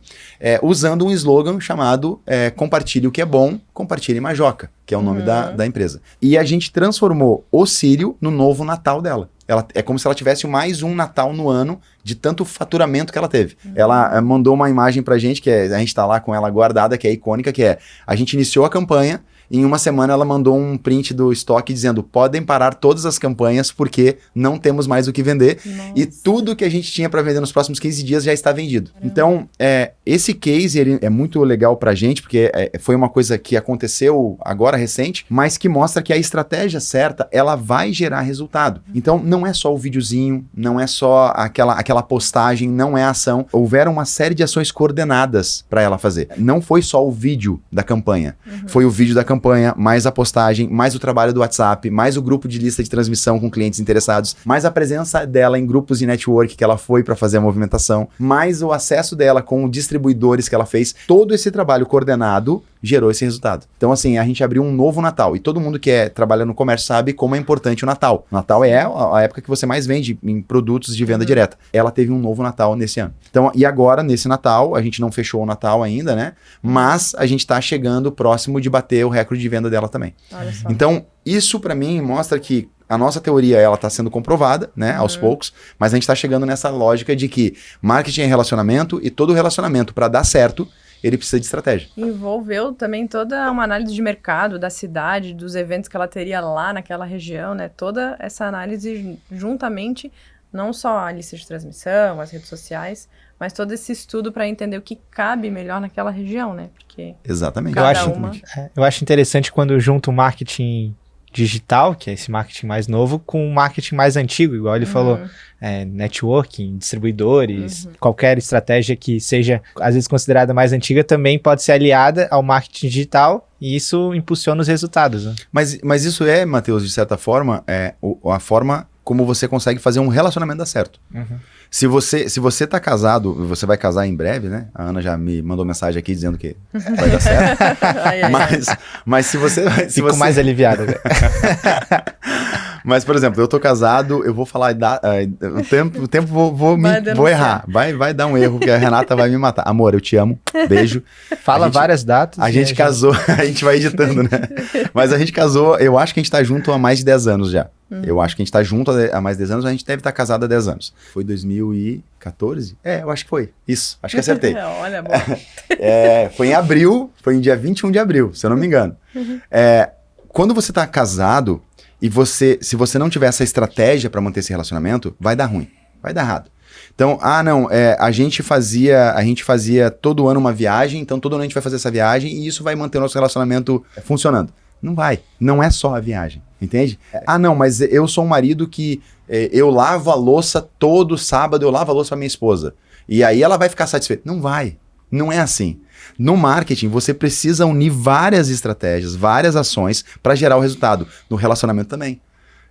usando um slogan chamado compartilhe o que é bom, compartilhe Majoca, que é o nome da empresa. E a gente transformou o Círio no novo Natal dela. É como se ela tivesse mais um Natal no ano de tanto faturamento que ela teve. Ela mandou uma imagem pra gente, que a gente tá lá com ela guardada, que é icônica, que a gente iniciou a campanha, e em uma semana ela mandou um print do estoque dizendo, podem parar todas as campanhas porque não temos mais o que vender. Nossa. E tudo que a gente tinha para vender nos próximos 15 dias já está vendido. Então, esse case ele é muito legal pra gente, porque foi uma coisa que aconteceu agora recente, mas que mostra que a estratégia certa, ela vai gerar resultado. Então, não é só o videozinho, não é só aquela postagem, não é a ação. Houveram uma série de ações coordenadas para ela fazer. Não foi só o vídeo da campanha, foi o vídeo da campanha, mais a postagem, mais o trabalho do WhatsApp, mais o grupo de lista de transmissão com clientes interessados, mais a presença dela em grupos de network que ela foi para fazer a movimentação, mais o acesso dela com distribuidores que ela fez. Todo esse trabalho coordenado gerou esse resultado. Então, assim, a gente abriu um novo Natal. E todo mundo que trabalha no comércio sabe como é importante o Natal. O Natal é a época que você mais vende em produtos de venda direta. Ela teve um novo Natal nesse ano. Então, e agora, nesse Natal, a gente não fechou o Natal ainda, né? Mas a gente está chegando próximo de bater o recorde de venda dela também. Olha só. Então, isso para mim mostra que a nossa teoria ela está sendo comprovada, né, aos poucos, mas a gente está chegando nessa lógica de que marketing é relacionamento e todo relacionamento, para dar certo, ele precisa de estratégia. Envolveu também toda uma análise de mercado, da cidade, dos eventos que ela teria lá naquela região, né? Toda essa análise juntamente, não só a lista de transmissão, as redes sociais, mas todo esse estudo para entender o que cabe melhor naquela região, né? Porque exatamente. Eu acho interessante quando junto o marketing digital, que é esse marketing mais novo, com o marketing mais antigo, igual ele falou, networking, distribuidores, qualquer estratégia que seja, às vezes, considerada mais antiga, também pode ser aliada ao marketing digital, e isso impulsiona os resultados, né? Mas isso Matheus, de certa forma, a forma como você consegue fazer um relacionamento dar certo. Se você tá casado, você vai casar em breve, né? A Ana já me mandou mensagem aqui dizendo que vai dar certo. Mas se você... Fico mais aliviado. Mas, por exemplo, eu tô casado, eu vou falar o tempo vou errar. Vai dar um erro, porque a Renata vai me matar. Amor, eu te amo. Beijo. Fala várias datas. A gente casou, a gente vai editando, né? Mas a gente casou, eu acho que a gente tá junto há mais de 10 anos já. Eu acho que a gente tá junto há mais de 10 anos, a gente deve estar casado há 10 anos. Foi 2014? Eu acho que foi. Isso, acho que acertei. Olha, bom. Foi em abril, foi em dia 21 de abril, se eu não me engano. Quando você tá casado e se você não tiver essa estratégia para manter esse relacionamento, vai dar ruim, vai dar errado. Então, a gente fazia todo ano uma viagem, então todo ano a gente vai fazer essa viagem e isso vai manter o nosso relacionamento funcionando. Não vai, não é só a viagem, entende? Mas eu sou um marido que eu lavo a louça todo sábado, eu lavo a louça pra minha esposa. E aí ela vai ficar satisfeita. Não vai, não é assim. No marketing, você precisa unir várias estratégias, várias ações para gerar o resultado. No relacionamento também.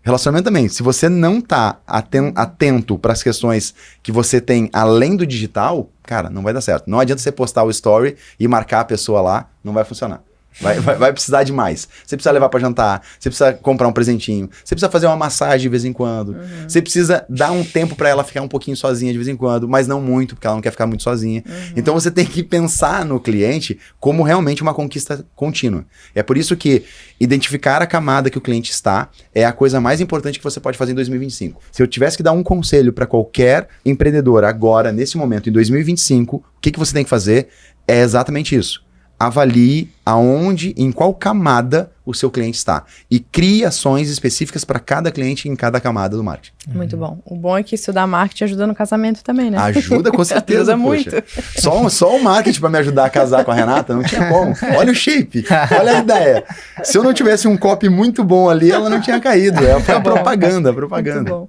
Relacionamento também. Se você não tá atento para as questões que você tem além do digital, cara, não vai dar certo. Não adianta você postar o story e marcar a pessoa lá, não vai funcionar. Vai precisar de mais. Você precisa levar para jantar, você precisa comprar um presentinho, você precisa fazer uma massagem de vez em quando, você precisa dar um tempo para ela ficar um pouquinho sozinha de vez em quando, mas não muito, porque ela não quer ficar muito sozinha. Então você tem que pensar no cliente como realmente uma conquista contínua. É por isso que identificar a camada que o cliente está é a coisa mais importante que você pode fazer em 2025. Se eu tivesse que dar um conselho para qualquer empreendedor agora, nesse momento, em 2025, o que você tem que fazer é exatamente isso. Avalie em qual camada o seu cliente está. E crie ações específicas para cada cliente em cada camada do marketing. Muito bom. O bom é que estudar marketing ajuda no casamento também, né? Ajuda com certeza. Ajuda muito. Só o marketing para me ajudar a casar com a Renata, não tinha como. Olha o shape, olha a ideia. Se eu não tivesse um copy muito bom ali, ela não tinha caído. Foi a propaganda. Muito bom.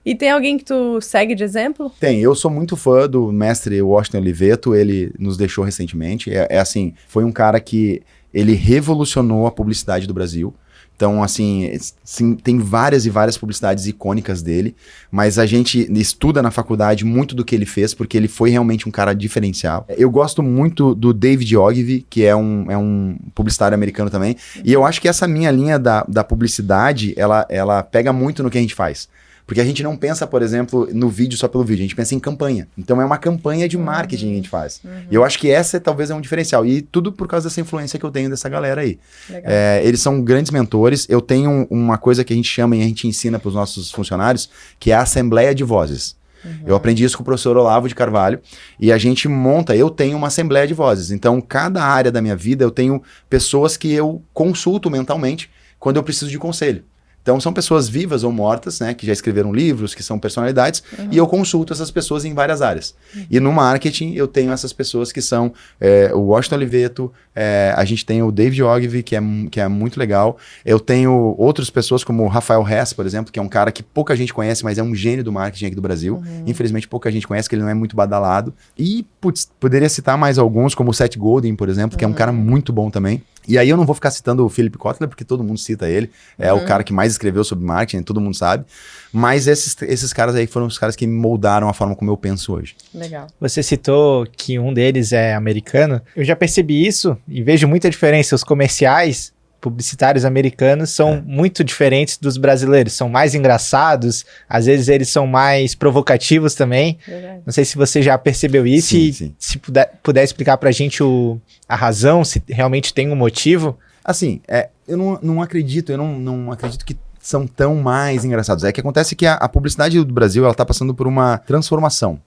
E tem alguém que tu segue de exemplo? Tem. Eu sou muito fã do mestre Washington Oliveto. Ele nos deixou recentemente. Assim, foi um cara que ele revolucionou a publicidade do Brasil. Então, assim, sim, tem várias e várias publicidades icônicas dele, mas a gente estuda na faculdade muito do que ele fez, porque ele foi realmente um cara diferencial. Eu gosto muito do David Ogilvy, que é um publicitário americano também, e eu acho que essa minha linha da publicidade, ela pega muito no que a gente faz. Porque a gente não pensa, por exemplo, no vídeo só pelo vídeo, a gente pensa em campanha. Então é uma campanha de marketing que a gente faz. E eu acho que essa talvez é um diferencial. E tudo por causa dessa influência que eu tenho dessa galera aí. Eles são grandes mentores. Eu tenho uma coisa que a gente chama e a gente ensina para os nossos funcionários, que é a Assembleia de Vozes. Eu aprendi isso com o professor Olavo de Carvalho. E a gente eu tenho uma Assembleia de Vozes. Então, cada área da minha vida, eu tenho pessoas que eu consulto mentalmente quando eu preciso de conselho. Então, são pessoas vivas ou mortas, né, que já escreveram livros, que são personalidades, e eu consulto essas pessoas em várias áreas. E no marketing, eu tenho essas pessoas que são o Washington Oliveto, a gente tem o David Ogilvy, que é muito legal. Eu tenho outras pessoas como o Rafael Hess, por exemplo, que é um cara que pouca gente conhece, mas é um gênio do marketing aqui do Brasil. Infelizmente, pouca gente conhece, que ele não é muito badalado. E, poderia citar mais alguns, como o Seth Godin, por exemplo, que é um cara muito bom também. E aí eu não vou ficar citando o Philip Kotler, porque todo mundo cita ele. É o cara que mais escreveu sobre marketing, todo mundo sabe. Mas esses caras aí foram os caras que me moldaram a forma como eu penso hoje. Legal. Você citou que um deles é americano. Eu já percebi isso e vejo muita diferença. Os comerciais publicitários americanos são muito diferentes dos brasileiros. São mais engraçados, às vezes eles são mais provocativos também. Verdade. Não sei se você já percebeu isso Sim. Se puder explicar pra gente a razão, se realmente tem um motivo. Assim, eu não acredito, não acredito que são tão mais engraçados. É que acontece que a publicidade do Brasil, ela tá passando por uma transformação.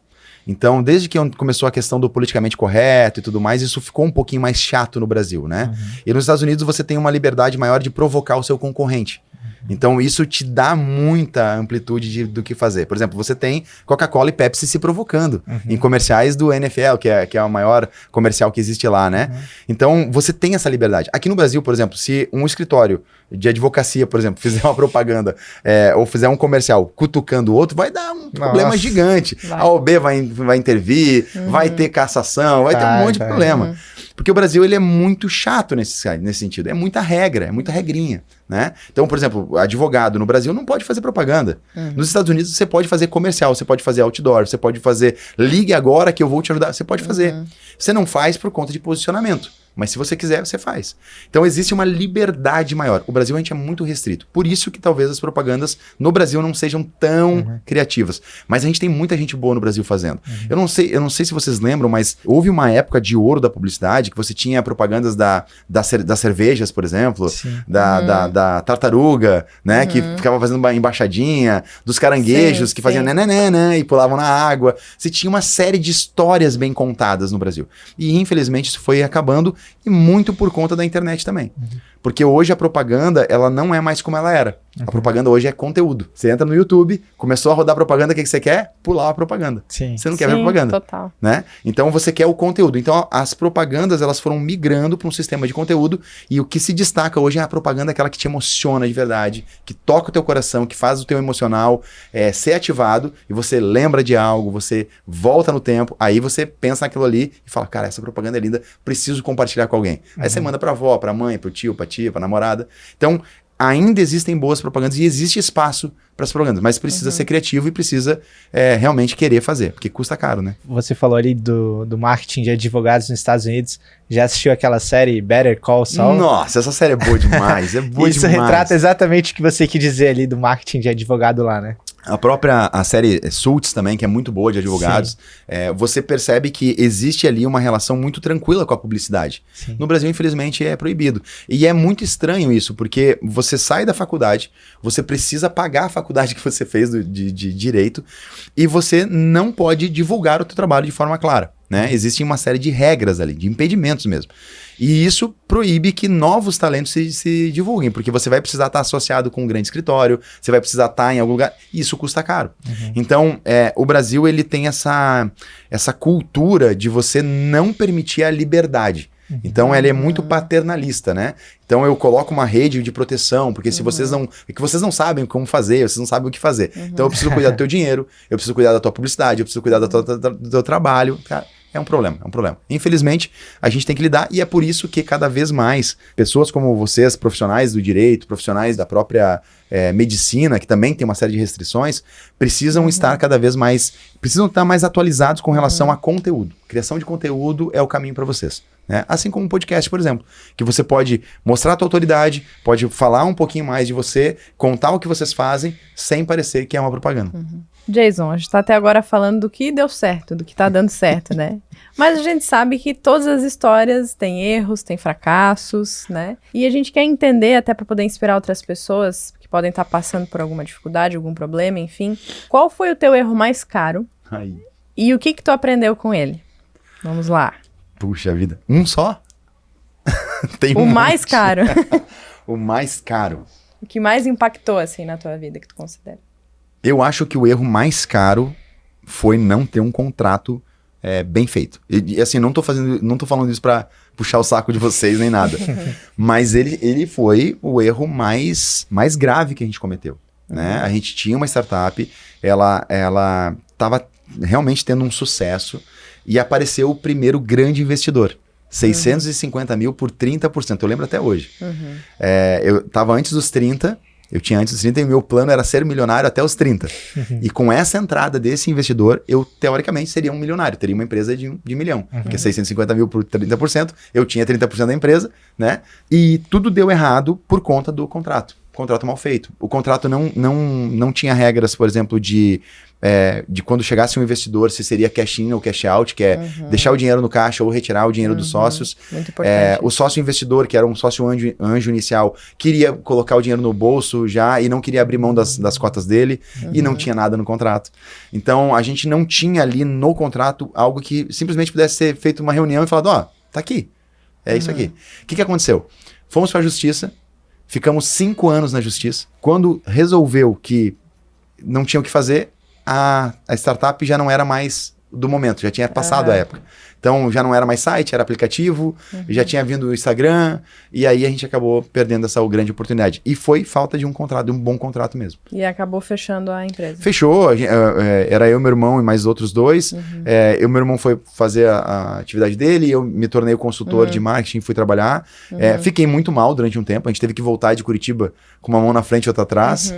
Então, desde que começou a questão do politicamente correto e tudo mais, isso ficou um pouquinho mais chato no Brasil, né? E nos Estados Unidos você tem uma liberdade maior de provocar o seu concorrente. Então, isso te dá muita amplitude do que fazer. Por exemplo, você tem Coca-Cola e Pepsi se provocando em comerciais do NFL, que é o maior comercial que existe lá, né? Então, você tem essa liberdade. Aqui no Brasil, por exemplo, se um escritório de advocacia, por exemplo, fizer uma propaganda ou fizer um comercial cutucando o outro, vai dar um problema gigante. A OAB vai intervir, vai ter cassação, vai ter um monte de problema. Porque o Brasil ele é muito chato nesse sentido. É muita regra, é muita regrinha, né? Então, por exemplo, advogado no Brasil não pode fazer propaganda. Nos Estados Unidos você pode fazer comercial, você pode fazer outdoor, você pode fazer ligue agora que eu vou te ajudar. Você pode fazer. Você não faz por conta de posicionamento. Mas se você quiser, você faz. Então existe uma liberdade maior. O Brasil a gente é muito restrito. Por isso que talvez as propagandas no Brasil não sejam tão criativas. Mas a gente tem muita gente boa no Brasil fazendo. Eu não sei se vocês lembram, mas houve uma época de ouro da publicidade que você tinha propagandas das cervejas, por exemplo, da tartaruga, né? Que ficava fazendo uma embaixadinha, dos caranguejos que faziam né e pulavam na água. Você tinha uma série de histórias bem contadas no Brasil. E infelizmente isso foi acabando. E muito por conta da internet também. Porque hoje a propaganda, ela não é mais como ela era. A propaganda hoje é conteúdo. Você entra no YouTube, começou a rodar propaganda, o que você quer? Pular a propaganda. Sim. Você não quer ver propaganda. Total. Né? Então você quer o conteúdo. Então as propagandas, elas foram migrando para um sistema de conteúdo e o que se destaca hoje é a propaganda, aquela que te emociona de verdade, que toca o teu coração, que faz o teu emocional ser ativado e você lembra de algo, você volta no tempo, aí você pensa naquilo ali e fala, cara, essa propaganda é linda, preciso compartilhar com alguém. Aí você manda pra avó, pra mãe, pro tio, pra tia, pra namorada. Então, ainda existem boas propagandas e existe espaço para as propagandas, mas precisa ser criativo e precisa realmente querer fazer, porque custa caro, né? Você falou ali do marketing de advogados nos Estados Unidos. Já assistiu aquela série Better Call Saul? Nossa, essa série é boa demais, é boa Isso demais. retrata exatamente o que você quis dizer ali do marketing de advogado lá, né? A série Suits também, que é muito boa de advogados, você percebe que existe ali uma relação muito tranquila com a publicidade. Sim. No Brasil, infelizmente, é proibido. E é muito estranho isso, porque você sai da faculdade, você precisa pagar a faculdade que você fez de direito, e você não pode divulgar o teu trabalho de forma clara. Né? Existe uma série de regras ali, de impedimentos mesmo. E isso proíbe que novos talentos se divulguem, porque você vai precisar estar associado com um grande escritório, você vai precisar estar em algum lugar, e isso custa caro. Então, o Brasil ele tem essa cultura de você não permitir a liberdade. Então, ela é muito paternalista, né? Então, eu coloco uma rede de proteção, porque se vocês não... É que vocês não sabem como fazer, vocês não sabem o que fazer. Então, eu preciso cuidar do teu dinheiro, eu preciso cuidar da tua publicidade, eu preciso cuidar do teu trabalho. Cara, é um problema. Infelizmente, a gente tem que lidar e é por isso que cada vez mais pessoas como vocês, profissionais do direito, profissionais da própria medicina, que também tem uma série de restrições, precisam estar cada vez mais... Precisam estar mais atualizados com relação a conteúdo. Criação de conteúdo é o caminho para vocês. Né? Assim como um podcast, por exemplo, que você pode mostrar a tua autoridade, pode falar um pouquinho mais de você, contar o que vocês fazem, sem parecer que é uma propaganda. Jason, a gente tá até agora falando do que deu certo, do que tá dando certo, né? Mas a gente sabe que todas as histórias têm erros, têm fracassos, né? E a gente quer entender, até para poder inspirar outras pessoas que podem estar passando por alguma dificuldade, algum problema, enfim. Qual foi o teu erro mais caro? Aí. E o que tu aprendeu com ele? Vamos lá. Puxa vida. Um só? Tem o mais caro. O mais caro. O que mais impactou, assim, na tua vida, que tu considera? Eu acho que o erro mais caro foi não ter um contrato bem feito. E assim, não tô falando isso pra puxar o saco de vocês nem nada. Mas ele foi o erro mais grave que a gente cometeu. Né? A gente tinha uma startup, ela tava realmente tendo um sucesso e apareceu o primeiro grande investidor. 650 mil por 30%. Eu lembro até hoje. Eu tava antes dos 30, eu tinha antes dos 30 e meu plano era ser milionário até os 30. E com essa entrada desse investidor, eu teoricamente seria um milionário, teria uma empresa de 1 milhão. Porque 650 mil por 30%, eu tinha 30% da empresa, né? E tudo deu errado por conta do contrato. Contrato mal feito. O contrato não tinha regras, por exemplo, de quando chegasse um investidor, se seria cash in ou cash out, que é deixar o dinheiro no caixa ou retirar o dinheiro dos sócios. Muito importante. O sócio investidor, que era um sócio anjo inicial, queria colocar o dinheiro no bolso já e não queria abrir mão das cotas dele e não tinha nada no contrato. Então, a gente não tinha ali no contrato algo que simplesmente pudesse ser feito uma reunião e falado, tá aqui, é isso aqui. O que aconteceu? Fomos para a justiça, ficamos 5 anos na justiça. Quando resolveu que não tinha o que fazer, a startup já não era mais do momento, já tinha passado a época. Então já não era mais site, era aplicativo, já tinha vindo o Instagram, e aí a gente acabou perdendo essa grande oportunidade. E foi falta de um contrato, de um bom contrato mesmo. E acabou fechando a empresa. Fechou, era eu, meu irmão e mais outros 2. Meu irmão foi fazer a atividade dele, eu me tornei o consultor de marketing, fui trabalhar. Fiquei muito mal durante um tempo, a gente teve que voltar de Curitiba com uma mão na frente e outra atrás.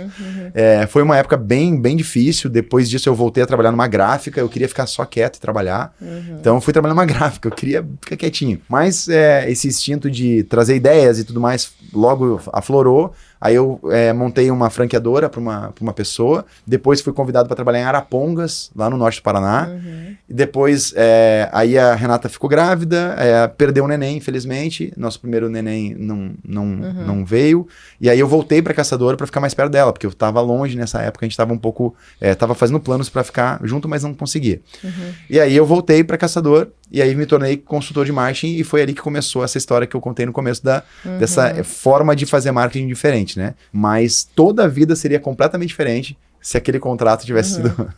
Foi uma época bem, bem difícil. Depois disso eu voltei a trabalhar numa gráfica, eu queria ficar só quieto e trabalhar. Então eu fui trabalhar numa gráfica, eu queria ficar quietinho. Mas esse instinto de trazer ideias e tudo mais logo aflorou. Aí eu montei uma franqueadora para uma pessoa. Depois fui convidado para trabalhar em Arapongas, lá no norte do Paraná. E depois, aí a Renata ficou grávida, perdeu o neném, infelizmente. Nosso primeiro neném não veio. E aí eu voltei para Caçador para ficar mais perto dela, porque eu estava longe nessa época. A gente estava um pouco... Tava fazendo planos para ficar junto, mas não conseguia. E aí eu voltei para Caçador. E aí me tornei consultor de marketing e foi ali que começou essa história que eu contei no começo dessa forma de fazer marketing diferente, né? Mas toda a vida seria completamente diferente se aquele contrato tivesse sido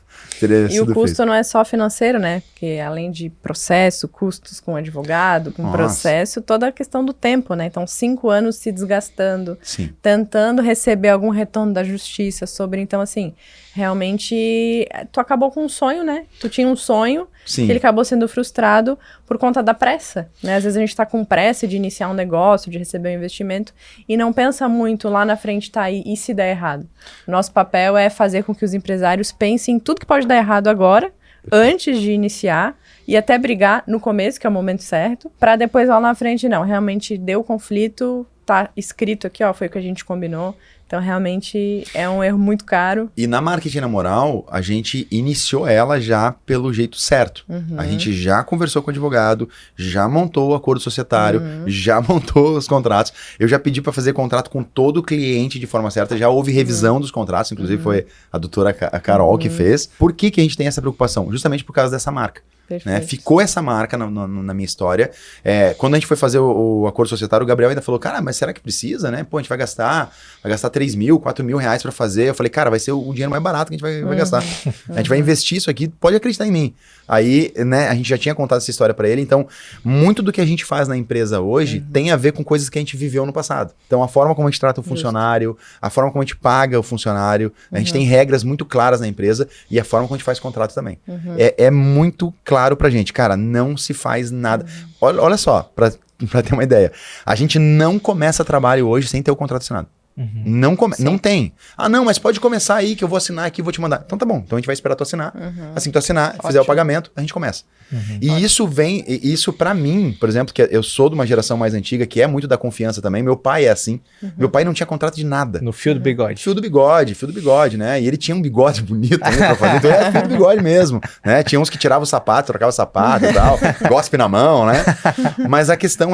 E o custo feito. Não é só financeiro, né? Porque além de processo, custos com advogado, com processo, toda a questão do tempo, né? Então 5 anos se desgastando, tentando receber algum retorno da justiça sobre... Então assim, realmente tu acabou com um sonho, né? Tu tinha um sonho, que ele acabou sendo frustrado por conta da pressa, né? Às vezes a gente tá com pressa de iniciar um negócio, de receber um investimento e não pensa muito lá na frente, tá aí, e se der errado? Nosso papel é fazer com que os empresários pensem em tudo que pode dar errado agora, antes de iniciar, e até brigar no começo, que é o momento certo, para depois lá na frente, não, realmente deu conflito, tá escrito aqui, foi o que a gente combinou. Então, realmente, é um erro muito caro. E na Marketing na Moral, a gente iniciou ela já pelo jeito certo. A gente já conversou com o advogado, já montou o acordo societário, já montou os contratos. Eu já pedi para fazer contrato com todo o cliente de forma certa, já houve revisão dos contratos, inclusive foi a doutora Carol que fez. Por que a gente tem essa preocupação? Justamente por causa dessa marca. Né? Ficou essa marca na minha história. Quando a gente foi fazer o acordo societário, o Gabriel ainda falou, cara, mas será que precisa, né? Pô, a gente vai gastar 3 mil, 4 mil reais pra fazer. Eu falei, cara, vai ser o dinheiro mais barato que a gente vai gastar. A gente vai investir isso aqui, pode acreditar em mim. Aí, né, a gente já tinha contado essa história pra ele, então muito do que a gente faz na empresa hoje tem a ver com coisas que a gente viveu no passado. Então a forma como a gente trata o funcionário, a forma como a gente paga o funcionário, a gente tem regras muito claras na empresa e a forma como a gente faz contrato também. É muito claro pra gente, cara, não se faz nada. Olha só, pra ter uma ideia, a gente não começa trabalho hoje sem ter o contrato assinado. Não tem. Ah, não, mas pode começar aí que eu vou assinar aqui e vou te mandar. Então tá bom, então a gente vai esperar tu assinar. Assim que tu assinar, fizer o pagamento, a gente começa. E isso pra mim, por exemplo, que eu sou de uma geração mais antiga, que é muito da confiança também, meu pai é assim. Meu pai não tinha contrato de nada. No fio do bigode. Fio do bigode, né? E ele tinha um bigode bonito também pra fazer, então era fio do bigode mesmo, né? Tinha uns que tiravam o sapato, trocavam o sapato e tal, gospe na mão, né? Mas a questão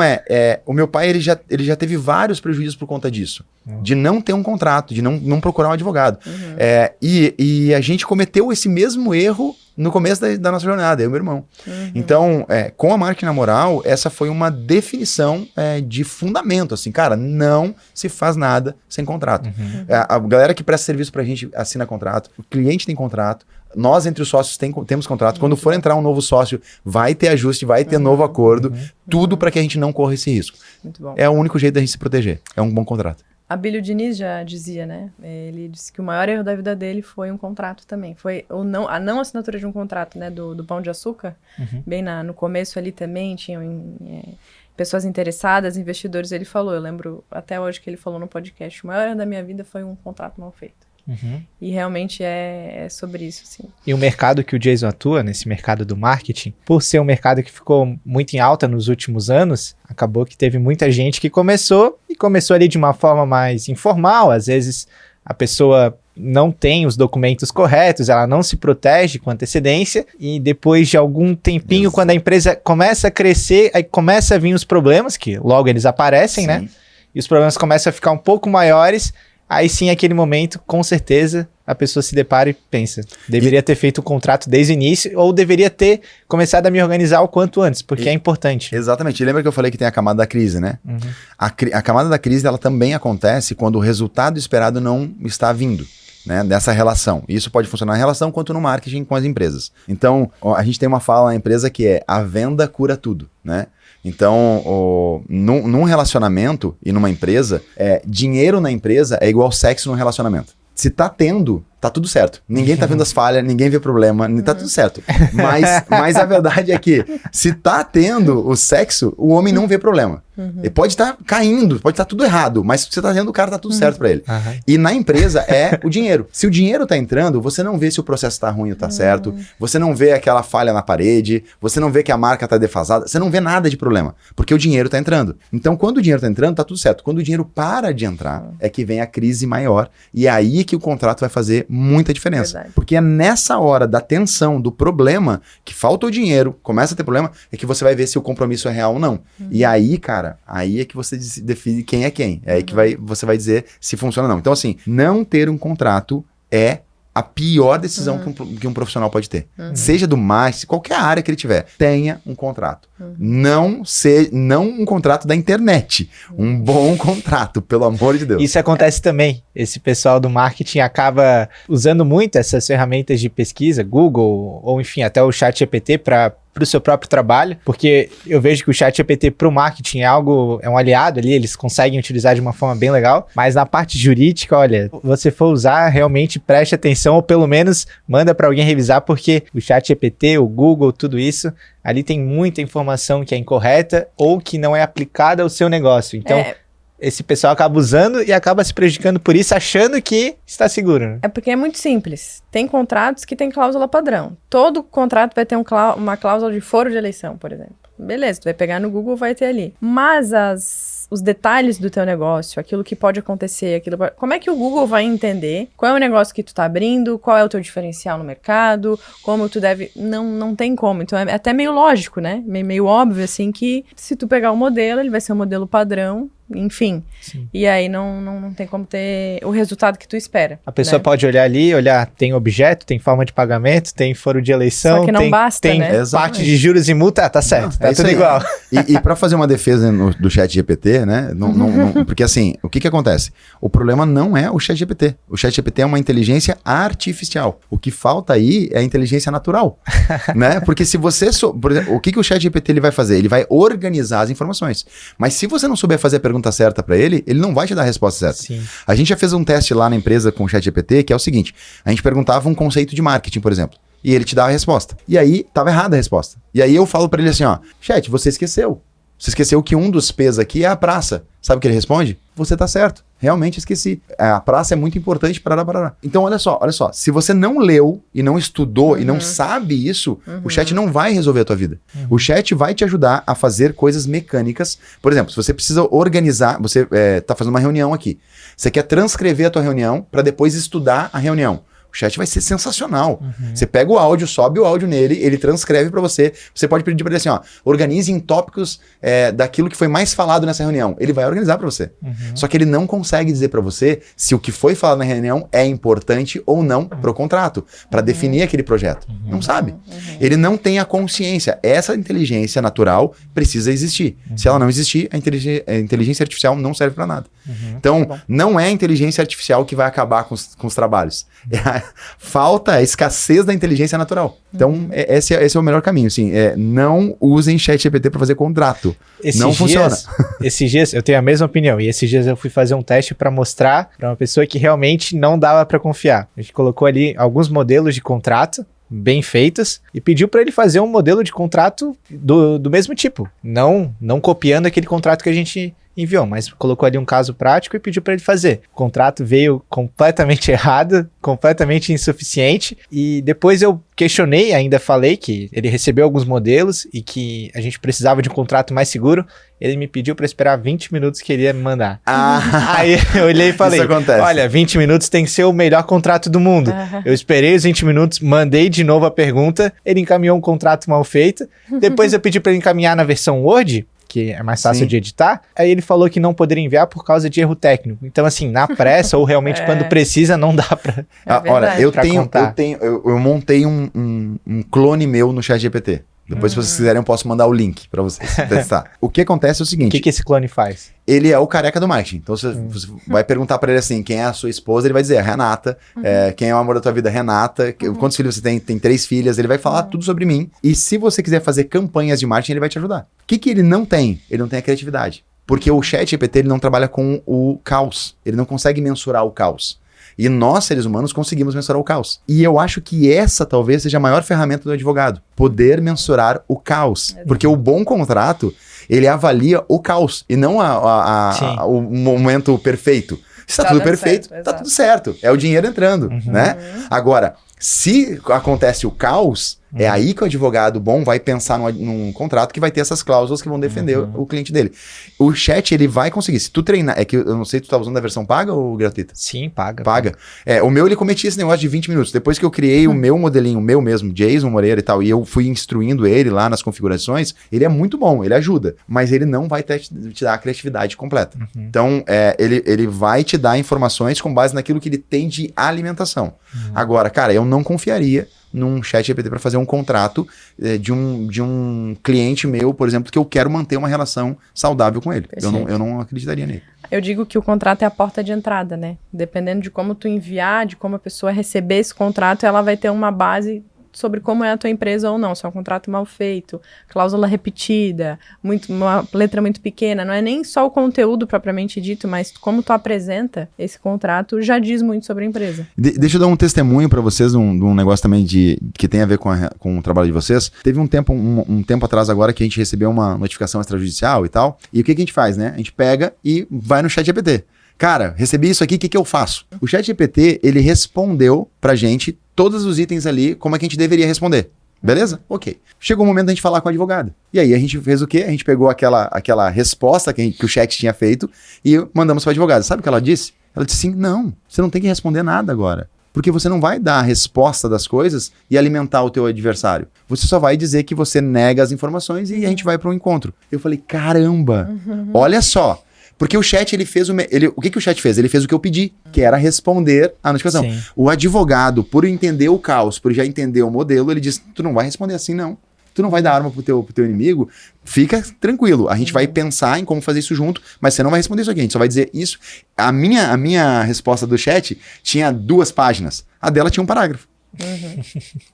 o meu pai, ele já teve vários prejuízos por conta disso. De não ter um contrato, de não procurar um advogado. E a gente cometeu esse mesmo erro no começo da nossa jornada, eu e meu irmão. Então, com a Marketing na Moral, essa foi uma definição de fundamento, assim, cara, não se faz nada sem contrato. A galera que presta serviço pra gente assina contrato, o cliente tem contrato, nós entre os sócios temos contrato, quando for entrar um novo sócio, vai ter ajuste, vai ter novo acordo, tudo para que a gente não corra esse risco. É o único jeito da gente se proteger, é um bom contrato. Abílio Diniz já dizia, né? Ele disse que o maior erro da vida dele foi um contrato também. Foi a não assinatura de um contrato, né? Do Pão de Açúcar. Bem no começo ali também tinham pessoas interessadas, investidores. Ele falou, eu lembro até hoje que ele falou no podcast, o maior erro da minha vida foi um contrato mal feito. E realmente é sobre isso, sim. E o mercado que o Jason atua, nesse mercado do marketing, por ser um mercado que ficou muito em alta nos últimos anos, acabou que teve muita gente que começou ali de uma forma mais informal. Às vezes a pessoa não tem os documentos corretos, ela não se protege com antecedência, e depois de algum tempinho, quando a empresa começa a crescer, aí começa a vir os problemas, que logo eles aparecem, né? E os problemas começam a ficar um pouco maiores. Aí sim, aquele momento, com certeza, a pessoa se depara e pensa, deveria ter feito o contrato desde o início, ou deveria ter começado a me organizar o quanto antes, porque é importante. Exatamente. E lembra que eu falei que tem a camada da crise, né? A camada da crise, ela também acontece quando o resultado esperado não está vindo, né? Dessa relação. E isso pode funcionar na relação quanto no marketing com as empresas. Então, a gente tem uma fala na empresa que é a venda cura tudo, né? Então, num relacionamento e numa empresa, dinheiro na empresa é igual sexo no relacionamento. Se tá tendo, tá tudo certo. Ninguém tá vendo as falhas, ninguém vê problema, tá tudo certo. Mas a verdade é que, se tá tendo o sexo, o homem não vê problema. Ele pode estar caindo, pode estar tudo errado, mas se você tá vendo o cara, tá tudo certo pra ele. E na empresa é o dinheiro. Se o dinheiro tá entrando, você não vê se o processo tá ruim ou tá certo, você não vê aquela falha na parede, você não vê que a marca tá defasada, você não vê nada de problema, porque o dinheiro tá entrando. Então, quando o dinheiro tá entrando, tá tudo certo. Quando o dinheiro para de entrar, é que vem a crise maior, e é aí que o contrato vai fazer muita diferença. Verdade. Porque é nessa hora da tensão, do problema, que falta o dinheiro, começa a ter problema, é que você vai ver se o compromisso é real ou não. E aí, cara, aí é que você define quem é quem. É aí que você vai dizer se funciona ou não. Então, assim, não ter um contrato é a pior decisão que um profissional pode ter. Seja do marketing, qualquer área que ele tiver, tenha um contrato. Não um contrato da internet. Um bom contrato, pelo amor de Deus. Isso acontece também. Esse pessoal do marketing acaba usando muito essas ferramentas de pesquisa, Google, ou enfim, até o ChatGPT para o seu próprio trabalho, porque eu vejo que o ChatGPT para o marketing é um aliado ali, eles conseguem utilizar de uma forma bem legal, mas na parte jurídica, olha, você for usar, realmente preste atenção, ou pelo menos manda para alguém revisar, porque o ChatGPT, o Google, tudo isso, ali tem muita informação que é incorreta ou que não é aplicada ao seu negócio. Então, esse pessoal acaba usando e acaba se prejudicando por isso, achando que está seguro. Né? É porque é muito simples. Tem contratos que tem cláusula padrão. Todo contrato vai ter uma cláusula de foro de eleição, por exemplo. Beleza, tu vai pegar no Google, vai ter ali. Mas os detalhes do teu negócio, aquilo que pode acontecer, como é que o Google vai entender qual é o negócio que tu tá abrindo, qual é o teu diferencial no mercado, como tu deve... Não tem como. Então é até meio lógico, né? Meio óbvio, assim, que se tu pegar o modelo, ele vai ser um modelo padrão, enfim. Sim. E aí não tem como ter o resultado que tu espera. A pessoa pode olhar ali, tem objeto, tem forma de pagamento, tem foro de eleição, só que não basta, tem né? parte de juros e multa, tá certo, tá tudo igual. E para fazer uma defesa do ChatGPT, né? Porque assim, o que acontece? O problema não é o ChatGPT. O ChatGPT é uma inteligência artificial. O que falta aí é a inteligência natural, né? Porque se você... Por exemplo, o que o ChatGPT ele vai fazer? Ele vai organizar as informações. Mas se você não souber fazer a pergunta certa para ele não vai te dar a resposta certa. Sim. A gente já fez um teste lá na empresa com o ChatGPT, que é o seguinte, a gente perguntava um conceito de marketing, por exemplo, e ele te dava a resposta. E aí, tava errada a resposta. E aí eu falo para ele assim, ó, chat, você esqueceu. Você esqueceu que um dos P's aqui é a praça. Sabe o que ele responde? Você tá certo. Realmente esqueci. A praça é muito importante. Parará. Então, olha só. Se você não leu e não estudou e não sabe isso, o chat não vai resolver a tua vida. O chat vai te ajudar a fazer coisas mecânicas. Por exemplo, se você precisa organizar, você tá fazendo uma reunião aqui. Você quer transcrever a tua reunião para depois estudar a reunião. O chat vai ser sensacional. Você pega o áudio, sobe o áudio nele, ele transcreve para você. Você pode pedir para ele assim, ó, organize em tópicos daquilo que foi mais falado nessa reunião. Ele vai organizar para você. Só que ele não consegue dizer para você se o que foi falado na reunião é importante ou não pro contrato, para definir aquele projeto. Não sabe. Ele não tem a consciência. Essa inteligência natural precisa existir. Se ela não existir, a inteligência artificial não serve para nada. Então, não é a inteligência artificial que vai acabar com os trabalhos. falta a escassez da inteligência natural. Então, esse é o melhor caminho, assim. Não usem ChatGPT para fazer contrato. Não funciona. Esses dias, eu tenho a mesma opinião. E esses dias eu fui fazer um teste para mostrar para uma pessoa que realmente não dava para confiar. A gente colocou ali alguns modelos de contrato bem feitos e pediu para ele fazer um modelo de contrato do mesmo tipo. Não copiando aquele contrato que a gente enviou, mas colocou ali um caso prático e pediu para ele fazer. O contrato veio completamente errado, completamente insuficiente, e depois eu questionei, ainda falei que ele recebeu alguns modelos e que a gente precisava de um contrato mais seguro. Ele me pediu para esperar 20 minutos que ele ia me mandar. Aí eu olhei e falei, olha, 20 minutos tem que ser o melhor contrato do mundo. Eu esperei os 20 minutos, mandei de novo a pergunta, ele encaminhou um contrato mal feito, depois eu pedi para ele encaminhar na versão Word, que é mais fácil de editar, aí ele falou que não poderia enviar por causa de erro técnico. Então, assim, na pressa ou realmente quando precisa, não dá pra... Olha, eu montei um clone meu no ChatGPT. Depois, se vocês quiserem, eu posso mandar o link pra vocês testar. O que acontece é o seguinte... O que esse clone faz? Ele é o careca do marketing. Então, você vai perguntar pra ele assim, quem é a sua esposa? Ele vai dizer, Renata. Quem é o amor da tua vida? Renata. Quantos filhos você tem? Tem 3 filhas. Ele vai falar tudo sobre mim. E se você quiser fazer campanhas de marketing, ele vai te ajudar. O que ele não tem? Ele não tem a criatividade. Porque o ChatGPT, ele não trabalha com o caos. Ele não consegue mensurar o caos. E nós, seres humanos, conseguimos mensurar o caos. E eu acho que essa talvez seja a maior ferramenta do advogado. Poder mensurar o caos. Porque o bom contrato, ele avalia o caos e não o momento perfeito. Se tá tudo perfeito, tá tudo certo. É o dinheiro entrando, né? Agora, se acontece o caos, é aí que o advogado bom vai pensar num contrato que vai ter essas cláusulas que vão defender o cliente dele. O chat, ele vai conseguir. Se tu treinar... É que eu não sei, tu tá usando a versão paga ou gratuita? Sim, paga. Paga. O meu, ele cometia esse negócio de 20 minutos. Depois que eu criei o meu modelinho, o meu mesmo, Jason Moreira e tal, e eu fui instruindo ele lá nas configurações, ele é muito bom, ele ajuda. Mas ele não vai te dar a criatividade completa. Então, ele vai te dar informações com base naquilo que ele tem de alimentação. Agora, cara, eu não confiaria num ChatGPT para fazer um contrato de um cliente meu, por exemplo, que eu quero manter uma relação saudável com ele. Eu não acreditaria nele. Eu digo que o contrato é a porta de entrada, né? Dependendo de como tu enviar, de como a pessoa receber esse contrato, ela vai ter uma base sobre como é a tua empresa ou não. Se é um contrato mal feito, cláusula repetida, uma letra muito pequena, não é nem só o conteúdo propriamente dito, mas como tu apresenta esse contrato já diz muito sobre a empresa. Deixa eu dar um testemunho para vocês de um negócio também que tem a ver com o trabalho de vocês. Teve um tempo atrás agora que a gente recebeu uma notificação extrajudicial e tal, e o que a gente faz, né? A gente pega e vai no ChatGPT. Cara, recebi isso aqui, o que eu faço? O ChatGPT, ele respondeu pra gente todos os itens ali, como é que a gente deveria responder. Beleza? Ok. Chegou o momento da gente falar com o advogado. E aí a gente fez o quê? A gente pegou aquela resposta que o chat tinha feito e mandamos para o advogado. Sabe o que ela disse? Ela disse assim, não, você não tem que responder nada agora. Porque você não vai dar a resposta das coisas e alimentar o teu adversário. Você só vai dizer que você nega as informações e a gente vai para um encontro. Eu falei, caramba, olha só. Porque o chat, ele fez o que o chat fez? Ele fez o que eu pedi, que era responder a notificação. Sim. O advogado, por entender o caos, por já entender o modelo, ele disse, tu não vai responder assim, não. Tu não vai dar arma pro teu inimigo, fica tranquilo. A gente vai pensar em como fazer isso junto, mas você não vai responder isso aqui, a gente só vai dizer isso. A minha resposta do chat tinha 2 páginas, a dela tinha um parágrafo.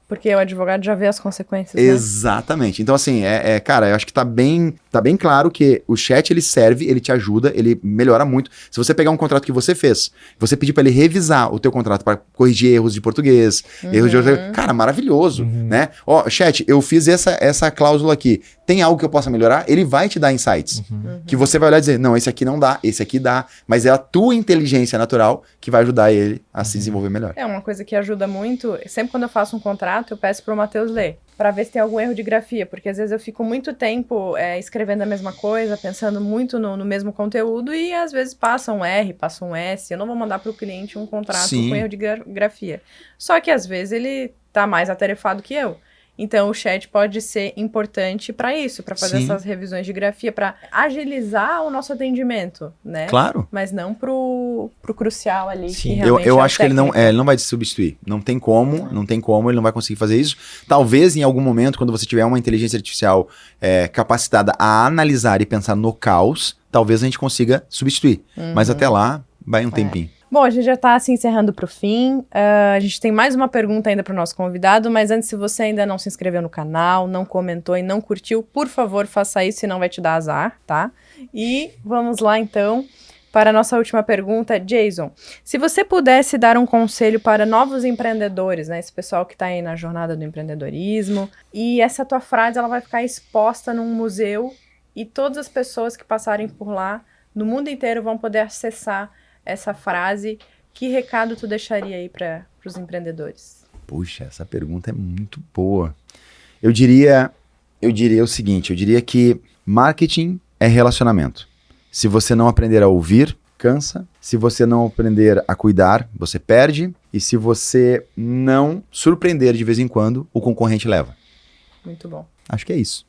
Porque o advogado já vê as consequências, né? Exatamente. Então, assim, cara, eu acho que tá bem claro que o chat, ele serve, ele te ajuda, ele melhora muito. Se você pegar um contrato que você fez, você pedir pra ele revisar o teu contrato para corrigir erros de português, erros de... Cara, maravilhoso, né? Ó, chat, eu fiz essa cláusula aqui. Tem algo que eu possa melhorar? Ele vai te dar insights. Que você vai olhar e dizer, não, esse aqui não dá, esse aqui dá. Mas é a tua inteligência natural que vai ajudar ele a se desenvolver melhor. É uma coisa que ajuda muito. Sempre quando eu faço um contrato, eu peço pro Matheus ler, para ver se tem algum erro de grafia, porque às vezes eu fico muito tempo escrevendo a mesma coisa, pensando muito no mesmo conteúdo e às vezes passa um R, passa um S. Eu não vou mandar pro cliente um contrato com erro de grafia. Só que às vezes ele tá mais atarefado que eu. Então, o chat pode ser importante para isso, para fazer essas revisões de grafia, para agilizar o nosso atendimento, né? Claro. Mas não pro crucial ali. Sim. Que realmente eu acho que ele não vai te substituir. Não tem como, ele não vai conseguir fazer isso. Talvez em algum momento, quando você tiver uma inteligência artificial capacitada a analisar e pensar no caos, talvez a gente consiga substituir. Mas até lá, vai um tempinho. Bom, a gente já está assim, encerrando para o fim. A gente tem mais uma pergunta ainda para o nosso convidado, mas antes, se você ainda não se inscreveu no canal, não comentou e não curtiu, por favor, faça isso, senão vai te dar azar, tá? E vamos lá, então, para a nossa última pergunta. Jason, se você pudesse dar um conselho para novos empreendedores, né? Esse pessoal que está aí na jornada do empreendedorismo, e essa tua frase ela vai ficar exposta num museu e todas as pessoas que passarem por lá, no mundo inteiro, vão poder acessar essa frase, que recado tu deixaria aí para os empreendedores? Puxa, essa pergunta é muito boa. Eu diria o seguinte, eu diria que marketing é relacionamento. Se você não aprender a ouvir, cansa. Se você não aprender a cuidar, você perde. E se você não surpreender de vez em quando, o concorrente leva. Muito bom. Acho que é isso.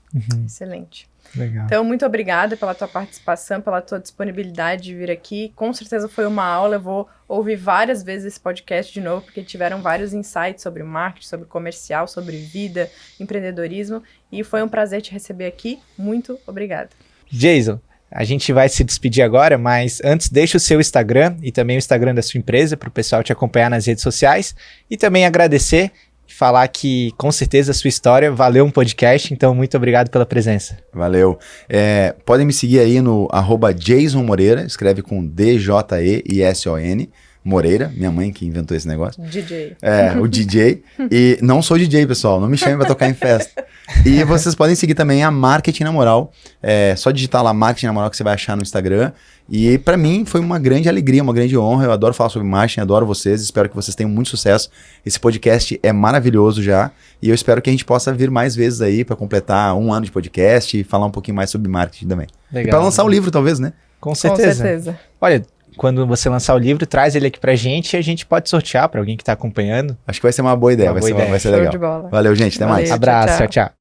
Excelente. Legal. Então, muito obrigada pela tua participação, pela tua disponibilidade de vir aqui. Com certeza foi uma aula, eu vou ouvir várias vezes esse podcast de novo, porque tiveram vários insights sobre marketing, sobre comercial, sobre vida, empreendedorismo, e foi um prazer te receber aqui. Muito obrigada. Jason, a gente vai se despedir agora, mas antes deixa o seu Instagram e também o Instagram da sua empresa para o pessoal te acompanhar nas redes sociais e também agradecer e falar que com certeza a sua história valeu um podcast, então muito obrigado pela presença. Valeu. Podem me seguir aí no @Jason Moreira, escreve com DJEISON, Moreira, minha mãe que inventou esse negócio. DJ. O DJ. E não sou DJ, pessoal, não me chamem pra tocar em festa. E vocês podem seguir também a Marketing na Moral. Só digitar lá Marketing na Moral que você vai achar no Instagram. E pra mim foi uma grande alegria, uma grande honra. Eu adoro falar sobre marketing, adoro vocês. Espero que vocês tenham muito sucesso. Esse podcast é maravilhoso já. E eu espero que a gente possa vir mais vezes aí pra completar 1 ano de podcast e falar um pouquinho mais sobre marketing também. Legal. E pra lançar o livro, talvez, né? Com certeza. Com certeza. Olha, quando você lançar o livro, traz ele aqui pra gente e a gente pode sortear pra alguém que tá acompanhando. Acho que vai ser uma boa ideia. Uma boa vai ser ideia. legal. Show de bola. Valeu, gente. Até mais. Valeu. Abraço, tchau. tchau.